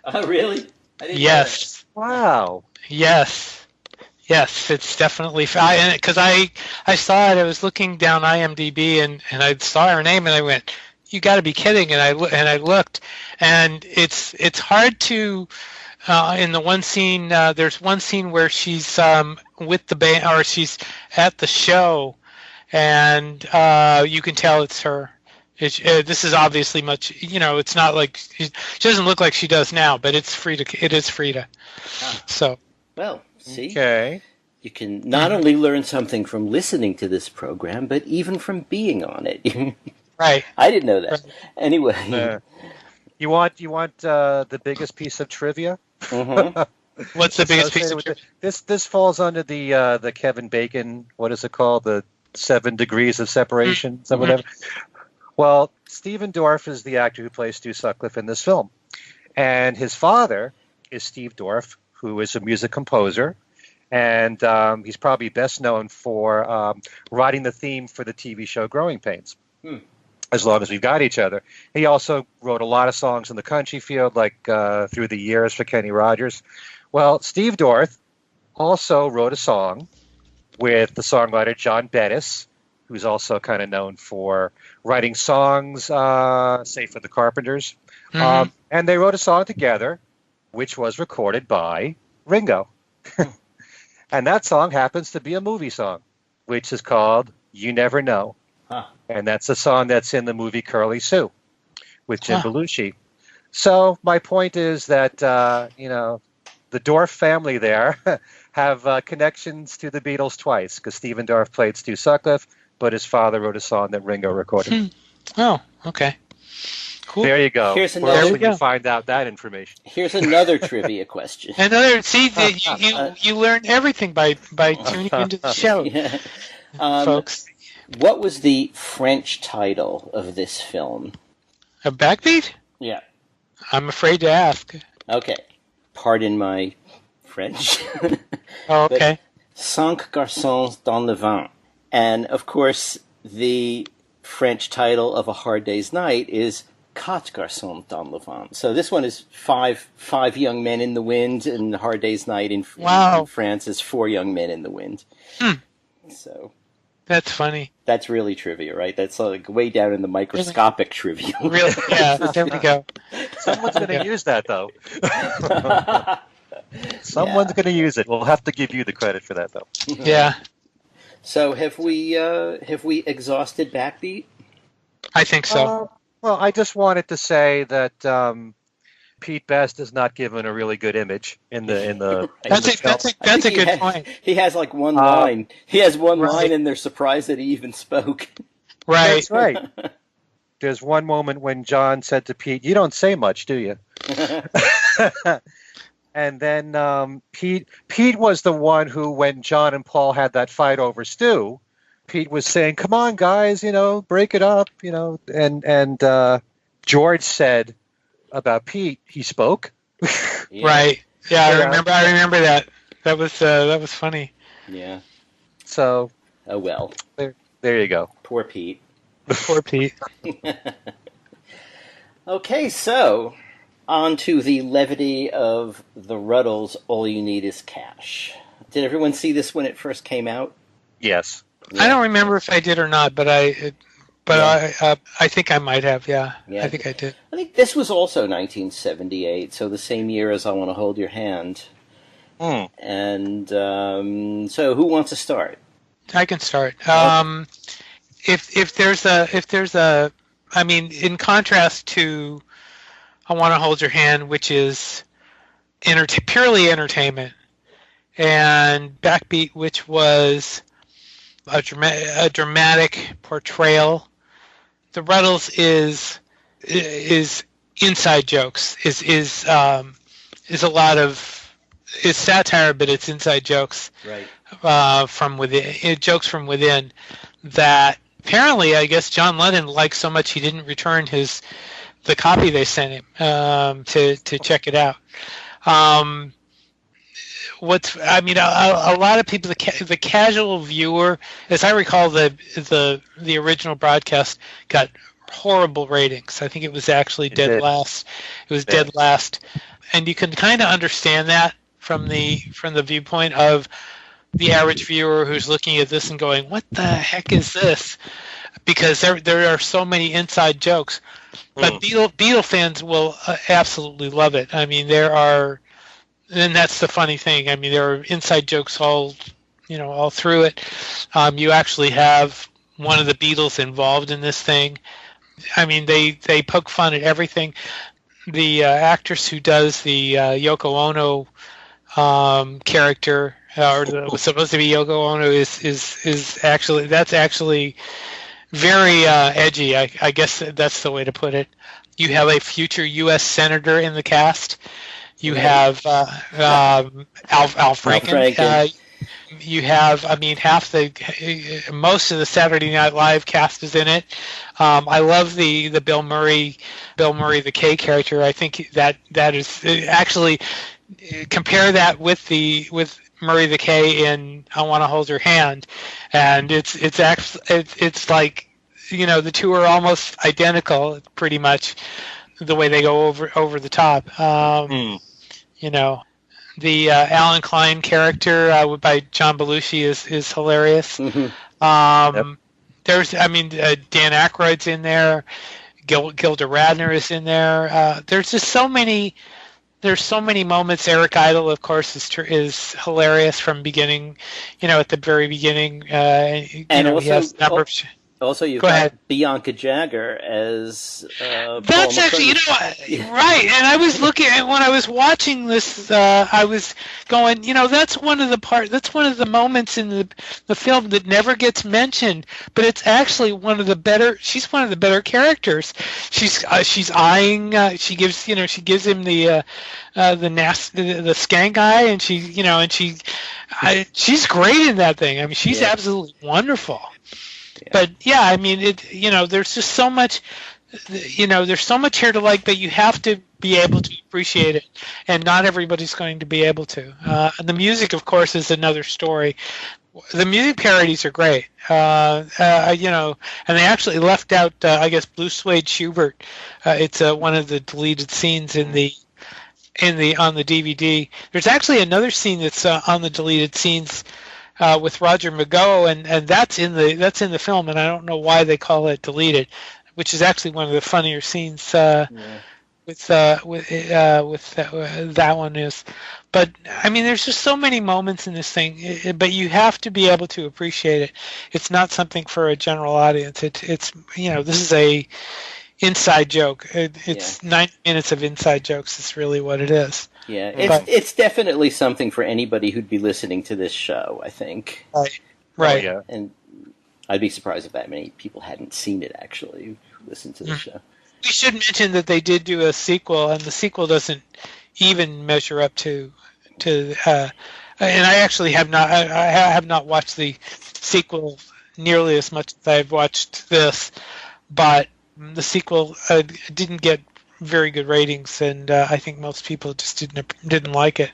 Oh, really? I didn't Yes. Wow. Yes, it's definitely because I saw it. I was looking down IMDb and I saw her name and I went, "You got to be kidding!" And I looked, and it's hard to. In the one scene, there's one scene where she's with the band, or she's at the show, and you can tell it's her. This is obviously much. It's not like she doesn't look like she does now, but it's Frida. It is Frida. Ah. So. Well, see, you can not only learn something from listening to this program, but even from being on it. Right. I didn't know that. Right. Anyway, you want the biggest piece of trivia? What's the biggest piece of trivia? This falls under the Kevin Bacon. What is it called? The 7 degrees of separation, whatever. Well, Stephen Dorff is the actor who plays Stu Sutcliffe in this film. And his father is Steve Dorff, who is a music composer. And he's probably best known for writing the theme for the TV show Growing Pains. As Long as We've Got Each Other. He also wrote a lot of songs in the country field, like Through the Years for Kenny Rogers. Well, Steve Dorff also wrote a song with the songwriter John Bettis, who's also kind of known for writing songs, say, for the Carpenters. And they wrote a song together, which was recorded by Ringo. And that song happens to be a movie song, which is called You Never Know. And that's a song that's in the movie Curly Sue with Jim Belushi. So my point is that, the Dorff family there have connections to the Beatles twice, because Stephen Dorff played Stu Sutcliffe, but his father wrote a song that Ringo recorded. Oh, okay. Cool. There you go. Here's Where else would you find out that information? Here's another trivia question. You learn everything by tuning into the show, folks. What was the French title of this film? A Backbeat? Yeah. I'm afraid to ask. Okay. Pardon my French. Oh, okay. Cinq garçons dans le vin. And, of course, the French title of A Hard Day's Night is Quatre garçons dans le vin. So this one is five young men in the wind, and A Hard Day's Night in France is 4 young men in the wind. So... That's funny. That's really trivia, right? That's like way down in the microscopic trivia. Really? Yeah, there we go. Someone's going to use that, though. Someone's going to use it. We'll have to give you the credit for that, though. Yeah. So have we exhausted Backbeat? I think so. Well, I just wanted to say that Pete Best is not given a really good image in the. That's a good point. He has like one line. He has one line, and they're surprised that he even spoke. Right. That's right. There's one moment when John said to Pete, "You don't say much, do you?" And then Pete was the one who, when John and Paul had that fight over Stu, Pete was saying, "Come on, guys, break it up," and George said about Pete, he spoke. Yeah. Right. Yeah, I remember that. That was funny. Yeah. So. Oh well. There you go. Poor Pete. Poor Pete. Okay, so on to the levity of the Ruddles. All You Need Is Cash. Did everyone see this when it first came out? Yes. Yeah. I don't remember if I did or not, but I think I might have. Yeah. I think I did. I think this was also 1978, so the same year as I Want to Hold Your Hand. And so, who wants to start? I can start. If there's a, I mean, in contrast to I Want to Hold Your Hand, which is purely entertainment, and Backbeat, which was a dramatic portrayal. The Ruddles is inside jokes. Is a lot of satire, but it's inside jokes. Right. From within, jokes from within that apparently, I guess John Lennon liked so much he didn't return the copy they sent him to check it out. A lot of people, the casual viewer, as I recall, the original broadcast got horrible ratings. I think it was actually dead last. It was dead last, and you can kind of understand that from the viewpoint of the average viewer who's looking at this and going, "What the heck is this?" Because there are so many inside jokes. But Beatle fans will absolutely love it. I mean, there are. And that's the funny thing. I mean, there are inside jokes all through it. You actually have one of the Beatles involved in this thing. I mean, they poke fun at everything. The actress who does the Yoko Ono character, or was supposed to be Yoko Ono, is actually very edgy. I guess that's the way to put it. You have a future U.S. senator in the cast. You have Al Franken. You have, I mean, most of the Saturday Night Live cast is in it. I love the Bill Murray the K character. I think that is actually, compare that with Murray the K in I Want to Hold Your Hand, and it's actually it's like, the two are almost identical, pretty much, the way they go over the top. You know, the Alan Klein character by John Belushi is hilarious. There's, I mean, Dan Aykroyd's in there. Gilda Radner is in there. There's just so many. There's so many moments. Eric Idle, of course, is hilarious from beginning. At the very beginning. And also, he has a number of. Also, you've Go got ahead. Bianca Jagger as That's Paul actually, McCartney. right. And I was looking at when I was watching this. I was going, that's one of the moments in the film that never gets mentioned, but it's actually one of the better. She's one of the better characters. She's eyeing. She gives him the skank eye, and she's great in that thing. I mean, she's absolutely wonderful. Yeah. But yeah, I mean, there's just so much, there's so much here to like, but you have to be able to appreciate it, and not everybody's going to be able to. And the music, of course, is another story. The music parodies are great, and they actually left out, I guess, Blue Suede Schubert. It's one of the deleted scenes on the DVD. There's actually another scene that's on the deleted scenes. With Roger McGough, and that's in the film, and I don't know why they call it deleted, which is actually one of the funnier scenes with that one is. But I mean, there's just so many moments in this thing, but you have to be able to appreciate it. It's not something for a general audience. It's this is a inside joke. It's 90 minutes of inside jokes. Is really what it is. Yeah, it's definitely something for anybody who'd be listening to this show, I think. Right. Yeah. And I'd be surprised if that many people hadn't seen it, actually, who listened to the show. We should mention that they did do a sequel, and the sequel doesn't even measure up to and I actually have not. I have not watched the sequel nearly as much as I've watched this, but the sequel didn't get very good ratings, and I think most people just didn't like it.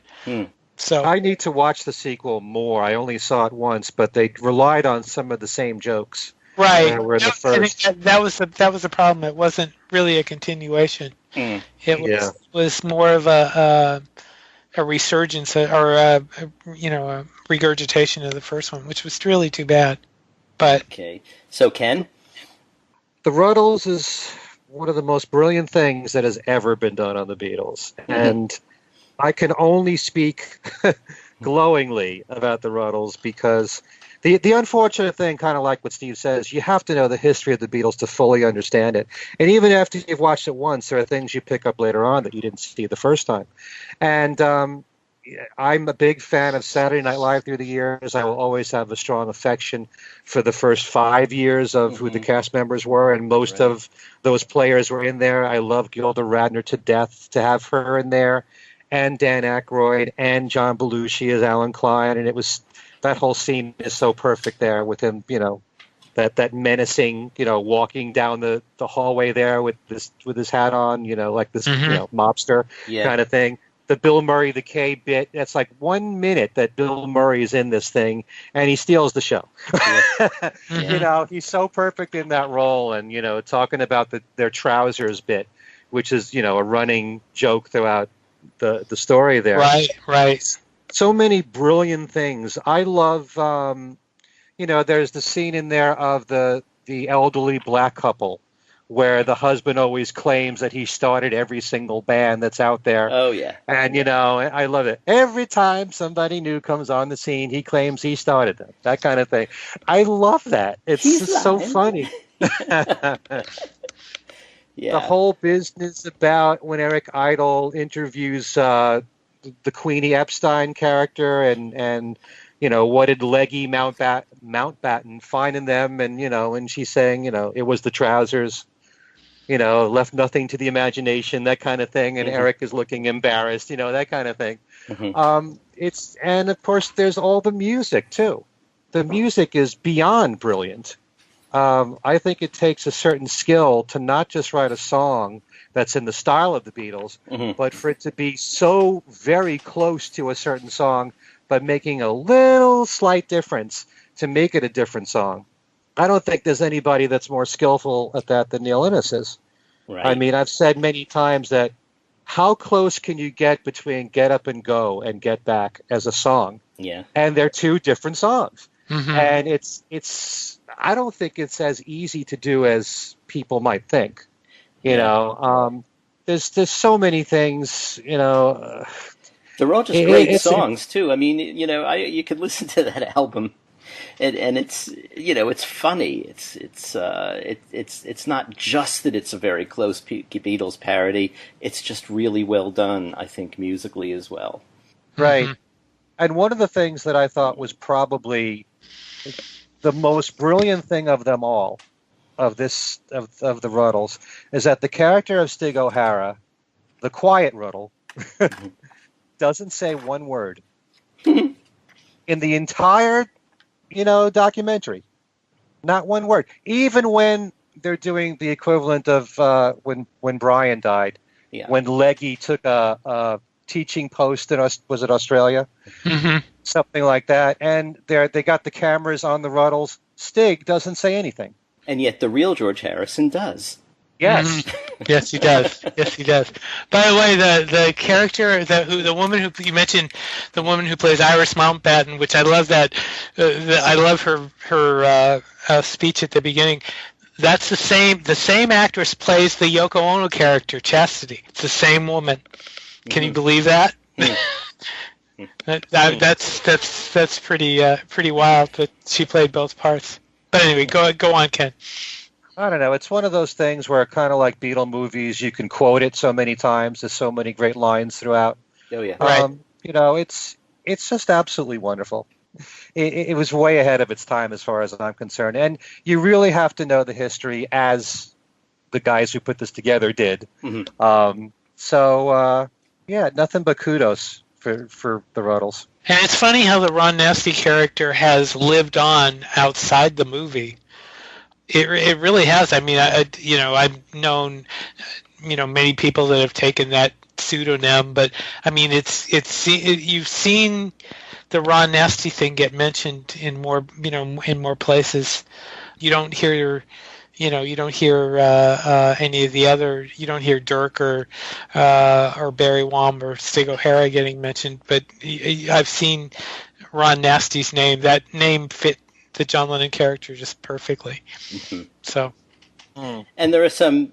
So I need to watch the sequel more. I only saw it once, but they relied on some of the same jokes. right, Were in the first. that was the problem. It wasn't really a continuation. It was more of a resurgence or a regurgitation of the first one, which was really too bad. But okay, so Ken, The Ruddles is one of the most brilliant things that has ever been done on the Beatles, and I can only speak glowingly about the Ruddles because the unfortunate thing, kind of like what Steve says, you have to know the history of the Beatles to fully understand it. And even after you've watched it once, there are things you pick up later on that you didn't see the first time. And I'm a big fan of Saturday Night Live through the years. I will always have a strong affection for the first 5 years of who the cast members were, and most of those players were in there. I love Gilda Radner to death. To have her in there, and Dan Aykroyd, and John Belushi as Alan Klein, and it was that whole scene is so perfect there with him, that menacing, walking down the hallway there with his hat on, like this, mobster kind of thing. The Bill Murray the K bit, that's like 1 minute that Bill Murray is in this thing, and he steals the show. He's so perfect in that role, and, talking about their trousers bit, which is, a running joke throughout the story there. Right. So many brilliant things. I love, there's the scene in there of the elderly black couple where the husband always claims that he started every single band that's out there. Oh, yeah. And, I love it. Every time somebody new comes on the scene, he claims he started them. That kind of thing. I love that. It's just so funny. Yeah. The whole business about when Eric Idle interviews the Queenie Epstein character and what did Leggy Mountbatten find in them, and and she's saying it was the trousers. left nothing to the imagination, that kind of thing. And Mhm. Eric is looking embarrassed, that kind of thing. Mhm. And of course, there's all the music too. The music is beyond brilliant. I think it takes a certain skill to not just write a song that's in the style of the Beatles, Mhm. but for it to be so very close to a certain song, but making a little slight difference to make it a different song. I don't think there's anybody that's more skillful at that than Neil Innes is. I Right. mean, I've said many times that how close can you get between Get Up and Go and Get Back as a song? Yeah. And they're two different songs. Hmm. And it's I don't think it's as easy to do as people might think. Yeah. There's so many things, They're all just it, great it's songs too. I mean, you could listen to that album, and it's funny. It's not just that it's a very close Beatles parody. It's just really well done, I think, musically as well. right. Hmm. And one of the things that I thought was probably the most brilliant thing of them all, of the Ruddles, is that the character of Stig O'Hara, the quiet Ruddle, doesn't say one word in the entire, documentary. Not one word. Even when they're doing the equivalent of when Brian died, Yeah. when Leggy took a teaching post in was it Australia, Hmm. something like that, and they got the cameras on the Ruddles. Stig doesn't say anything. And yet the real George Harrison does. Hmm. Yes. Yes, he does. Yes, he does. By the way, the character, the woman who you mentioned, the woman who plays Iris Mountbatten, which I love that. I love her speech at the beginning. That's the same actress plays the Yoko Ono character, Chastity. It's the same woman. Can you believe that? Mm. That's pretty wild that she played both parts. But anyway, go on, Ken. I don't know. It's one of those things where, kind of like Beatle movies, you can quote it so many times. There's so many great lines throughout. Oh yeah. Right. It's just absolutely wonderful. It was way ahead of its time as far as I'm concerned. And you really have to know the history, as the guys who put this together did. Mhm. Yeah, nothing but kudos for the Ruddles. And it's funny how the Ron Nasty character has lived on outside the movie. It really has. I mean, I've known many people that have taken that pseudonym, but I mean, you've seen the Ron Nasty thing get mentioned in more places. You don't hear. You don't hear any of the other. You don't hear Dirk or Barry Womb or Stig O'Hara getting mentioned. But I've seen Ron Nasty's name. That name fit the John Lennon character just perfectly. Mhm. So. And there are some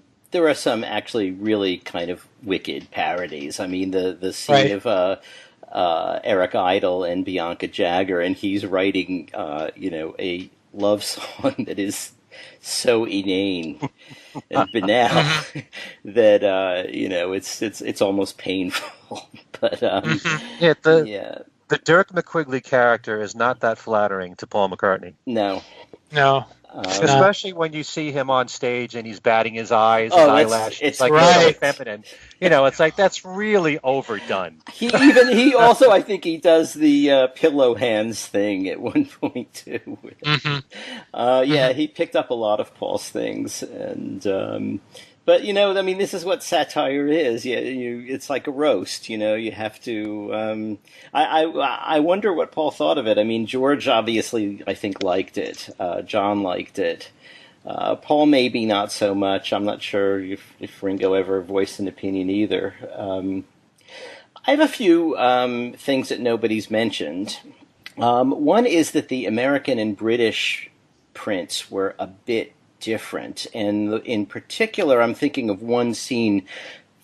actually really kind of wicked parodies. I mean, the scene Right. of Eric Idle and Bianca Jagger, and he's writing a love song that is so inane and banal that it's almost painful. But Yeah, yeah, the Dirk McQuigley character is not that flattering to Paul McCartney. no. No. Um, Especially when you see him on stage and he's batting his eyes Oh, and that's- eyelashes, it's like right. so feminine. It's like that's really overdone. he also, I think, he does the pillow hands thing at one point too. Hmm. Yeah, he picked up a lot of Paul's things, and but I mean, this is what satire is. It's like a roast. You have to. I wonder what Paul thought of it. I mean, George obviously, I think, liked it. John liked it. Paul maybe not so much. I'm not sure if Ringo ever voiced an opinion either. I have a few things that nobody's mentioned. One is that the American and British prints were a bit different, and in particular, I'm thinking of one scene,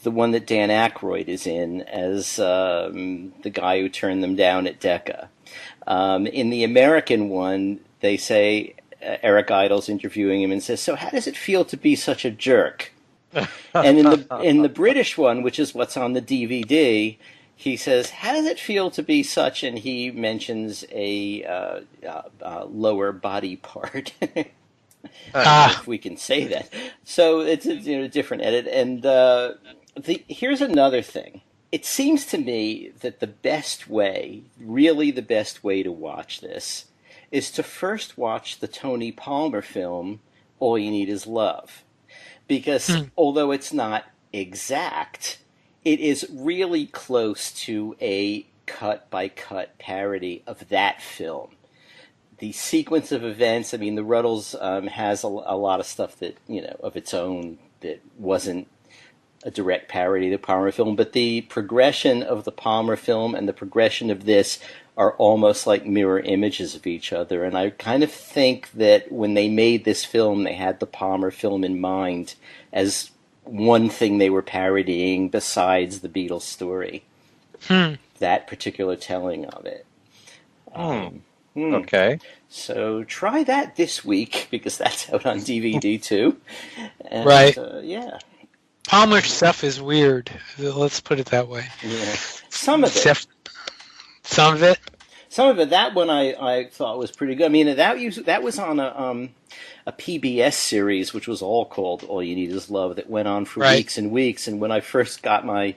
the one that Dan Aykroyd is in as the guy who turned them down at Decca. In the American one, they say Eric Idle's interviewing him and says, "So how does it feel to be such a jerk?" And in the British one, which is what's on the DVD, he says, "How does it feel to be such?" And he mentions a lower body part. if we can say that. So it's a different edit. And here's another thing. It seems to me that the best way, really the best way to watch this, is to first watch the Tony Palmer film, All You Need Is Love. Because although it's not exact, it is really close to a cut-by-cut parody of that film. The sequence of events, I mean, the Ruddles has a lot of stuff that, of its own that wasn't a direct parody of the Palmer film, but the progression of the Palmer film and the progression of this are almost like mirror images of each other. And I kind of think that when they made this film, they had the Palmer film in mind as one thing they were parodying besides the Beatles story. That particular telling of it. Okay. So try that this week, because that's out on DVD too. And, right. Yeah. Palmer stuff is weird. Let's put it that way. Yeah. Some of it. Some of it. Some of it. That one I thought was pretty good. I mean, that was on a PBS series, which was all called All You Need Is Love, that went on for weeks and weeks. And when I first got my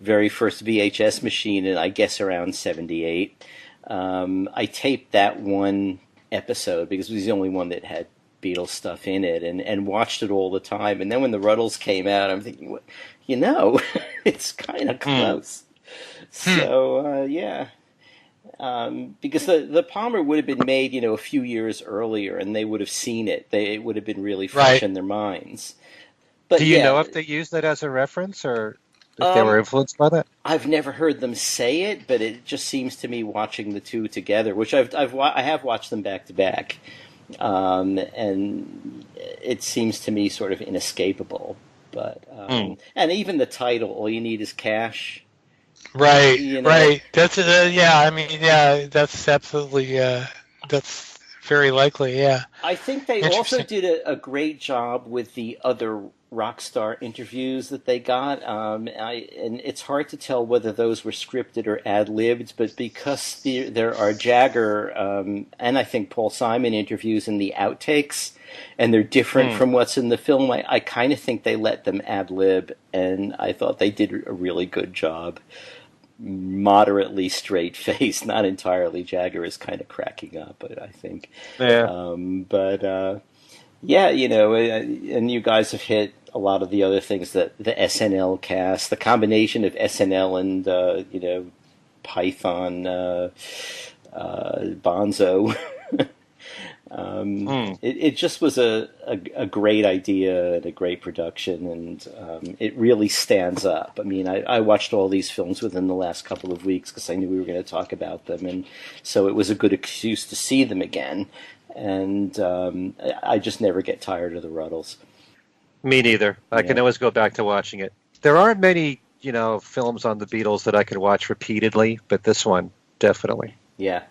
very first VHS machine, I guess around 78, I taped that one episode because it was the only one that had Beatles stuff in it, and watched it all the time. And then when the Ruddles came out, I'm thinking, well, it's kind of close. So, yeah. Because the Palmer would have been made, a few years earlier, and they would have seen it. It would have been really fresh in their minds. But do you know if they used that as a reference, or if they were influenced by that? I've never heard them say it, but it just seems to me, watching the two together, which I have watched them back to back, and it seems to me sort of inescapable. But and even the title, All You Need Is Cash. Right, right. That's that's absolutely that's very likely. Yeah. I think they also did a great job with the other rock star interviews that they got, and it's hard to tell whether those were scripted or ad-libbed, but because there are Jagger and I think Paul Simon interviews in the outtakes, and they're different from what's in the film, I kind of think they let them ad-lib, and I thought they did a really good job. Moderately straight-faced, not entirely. Jagger is kind of cracking up, but I think. Yeah. Yeah, and you guys have hit a lot of the other things, that the SNL cast, the combination of SNL and Python, Bonzo. It just was a great idea and a great production, and it really stands up. I mean, I watched all these films within the last couple of weeks because I knew we were going to talk about them, and so it was a good excuse to see them again. And I just never get tired of the Ruddles. Me neither. I can always go back to watching it. There aren't many, films on the Beatles that I can watch repeatedly, but this one, definitely. Yeah.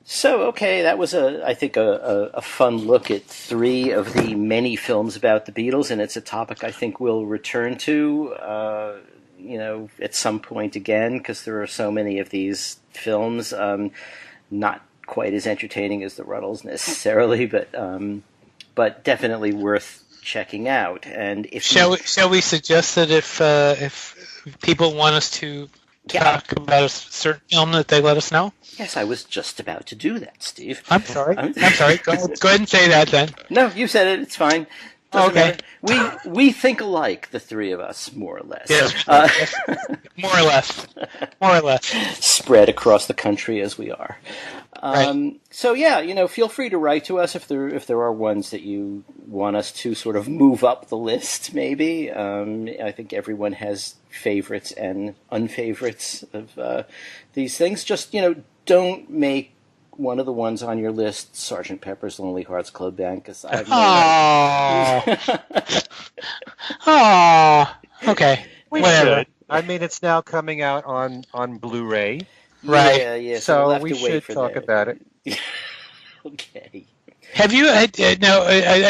So, okay, that was, I think, a fun look at 3 of the many films about the Beatles, and it's a topic I think we'll return to, at some point again, because there are so many of these films, not quite as entertaining as the Ruddles necessarily, but definitely worth checking out. And if shall we suggest that if people want us to talk about a certain film, that they let us know? Yes, I was just about to do that, Steve. I'm sorry. I'm sorry. Go ahead and say that then. No, you said it. It's fine. Okay. We think alike, the 3 of us, more or less. Yes. More or less. More or less. Spread across the country as we are. Right. So yeah, feel free to write to us if there are ones that you want us to sort of move up the list. Maybe I think everyone has favorites and unfavorites of these things. Just don't make one of the ones on your list Sgt. Pepper's Lonely Hearts Club Band, because I have no okay. Whatever. Should. I mean, it's now coming out on Blu-ray. Right. Yeah. So we'll we should talk about it. Okay. Have you? I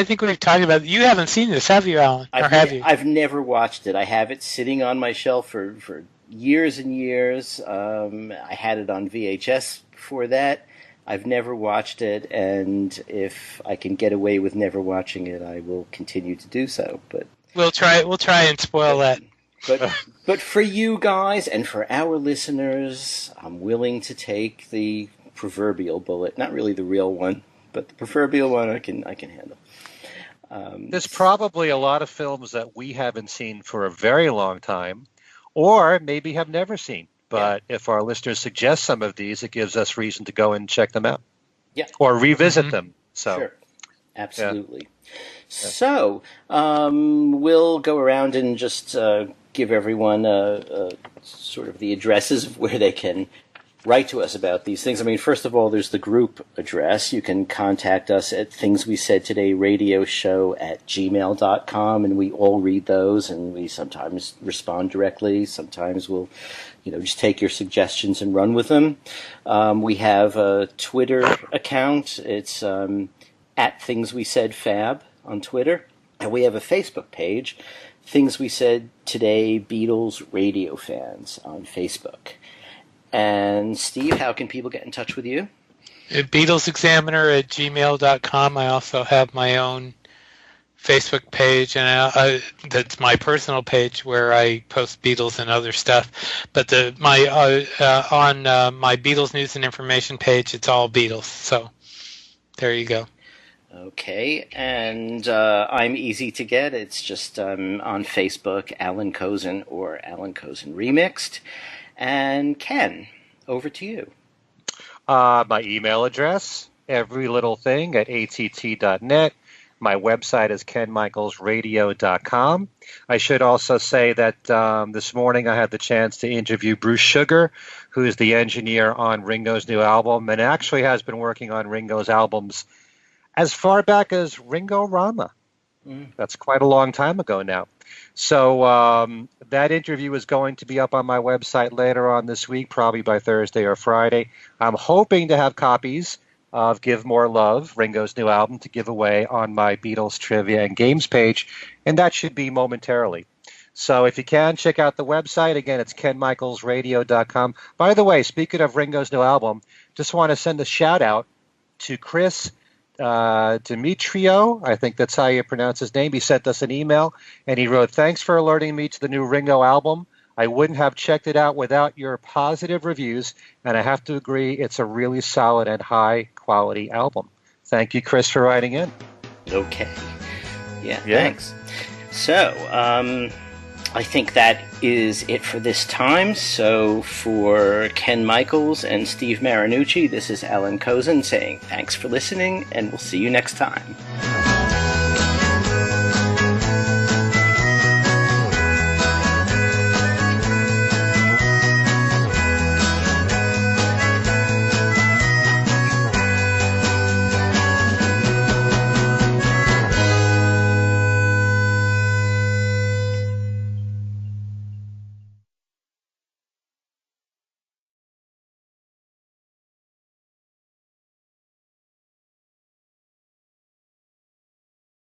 think we've talked about it. You haven't seen this, have you, Alan? Or have you? I've never watched it. I have it sitting on my shelf for years and years. I had it on VHS before that. I've never watched it, and if I can get away with never watching it, I will continue to do so. But we'll try and spoil that. But for you guys and for our listeners, I'm willing to take the proverbial bullet. Not really the real one, but the proverbial one I can handle. There's probably a lot of films that we haven't seen for a very long time, or maybe have never seen. But if our listeners suggest some of these, it gives us reason to go and check them out. Yeah. Or revisit them. So, sure. Absolutely. Yeah. So, we'll go around and just give everyone sort of the addresses of where they can write to us about these things. I mean, first of all, there's the group address. You can contact us at thingswesaidtodayradioshow@gmail.com, and we all read those, and we sometimes respond directly. Sometimes we'll, just take your suggestions and run with them. We have a Twitter account. It's at thingswesaidfab on Twitter. And we have a Facebook page, Things We Said Today Beatles Radio Fans on Facebook. And Steve, how can people get in touch with you? BeatlesExaminer@gmail.com. I also have my own Facebook page, and that's my personal page where I post Beatles and other stuff. But on my Beatles News and Information page, it's all Beatles. So there you go. Okay, and I'm easy to get. It's just on Facebook, Alan Kozin or Alan Kozin Remixed. And Ken, over to you. My email address, everylittlething at att.net. My website is kenmichaelsradio.com. I should also say that this morning I had the chance to interview Bruce Sugar, who is the engineer on Ringo's new album, and actually has been working on Ringo's albums as far back as Ringo Rama. That's quite a long time ago now. So that interview is going to be up on my website later on this week, probably by Thursday or Friday. I'm hoping to have copies of Give More Love, Ringo's new album, to give away on my Beatles Trivia and Games page, and that should be momentarily. So if you can, check out the website. Again, it's kenmichaelsradio.com. By the way, speaking of Ringo's new album, just want to send a shout-out to Chris Demetrio, I think that's how you pronounce his name. He sent us an email, and he wrote, "Thanks for alerting me to the new Ringo album. I wouldn't have checked it out without your positive reviews, and I have to agree it's a really solid and high-quality album." Thank you, Chris, for writing in. Okay. Yeah. Thanks. So, I think that is it for this time. So for Ken Michaels and Steve Marinucci, this is Alan Kozin saying thanks for listening, and we'll see you next time.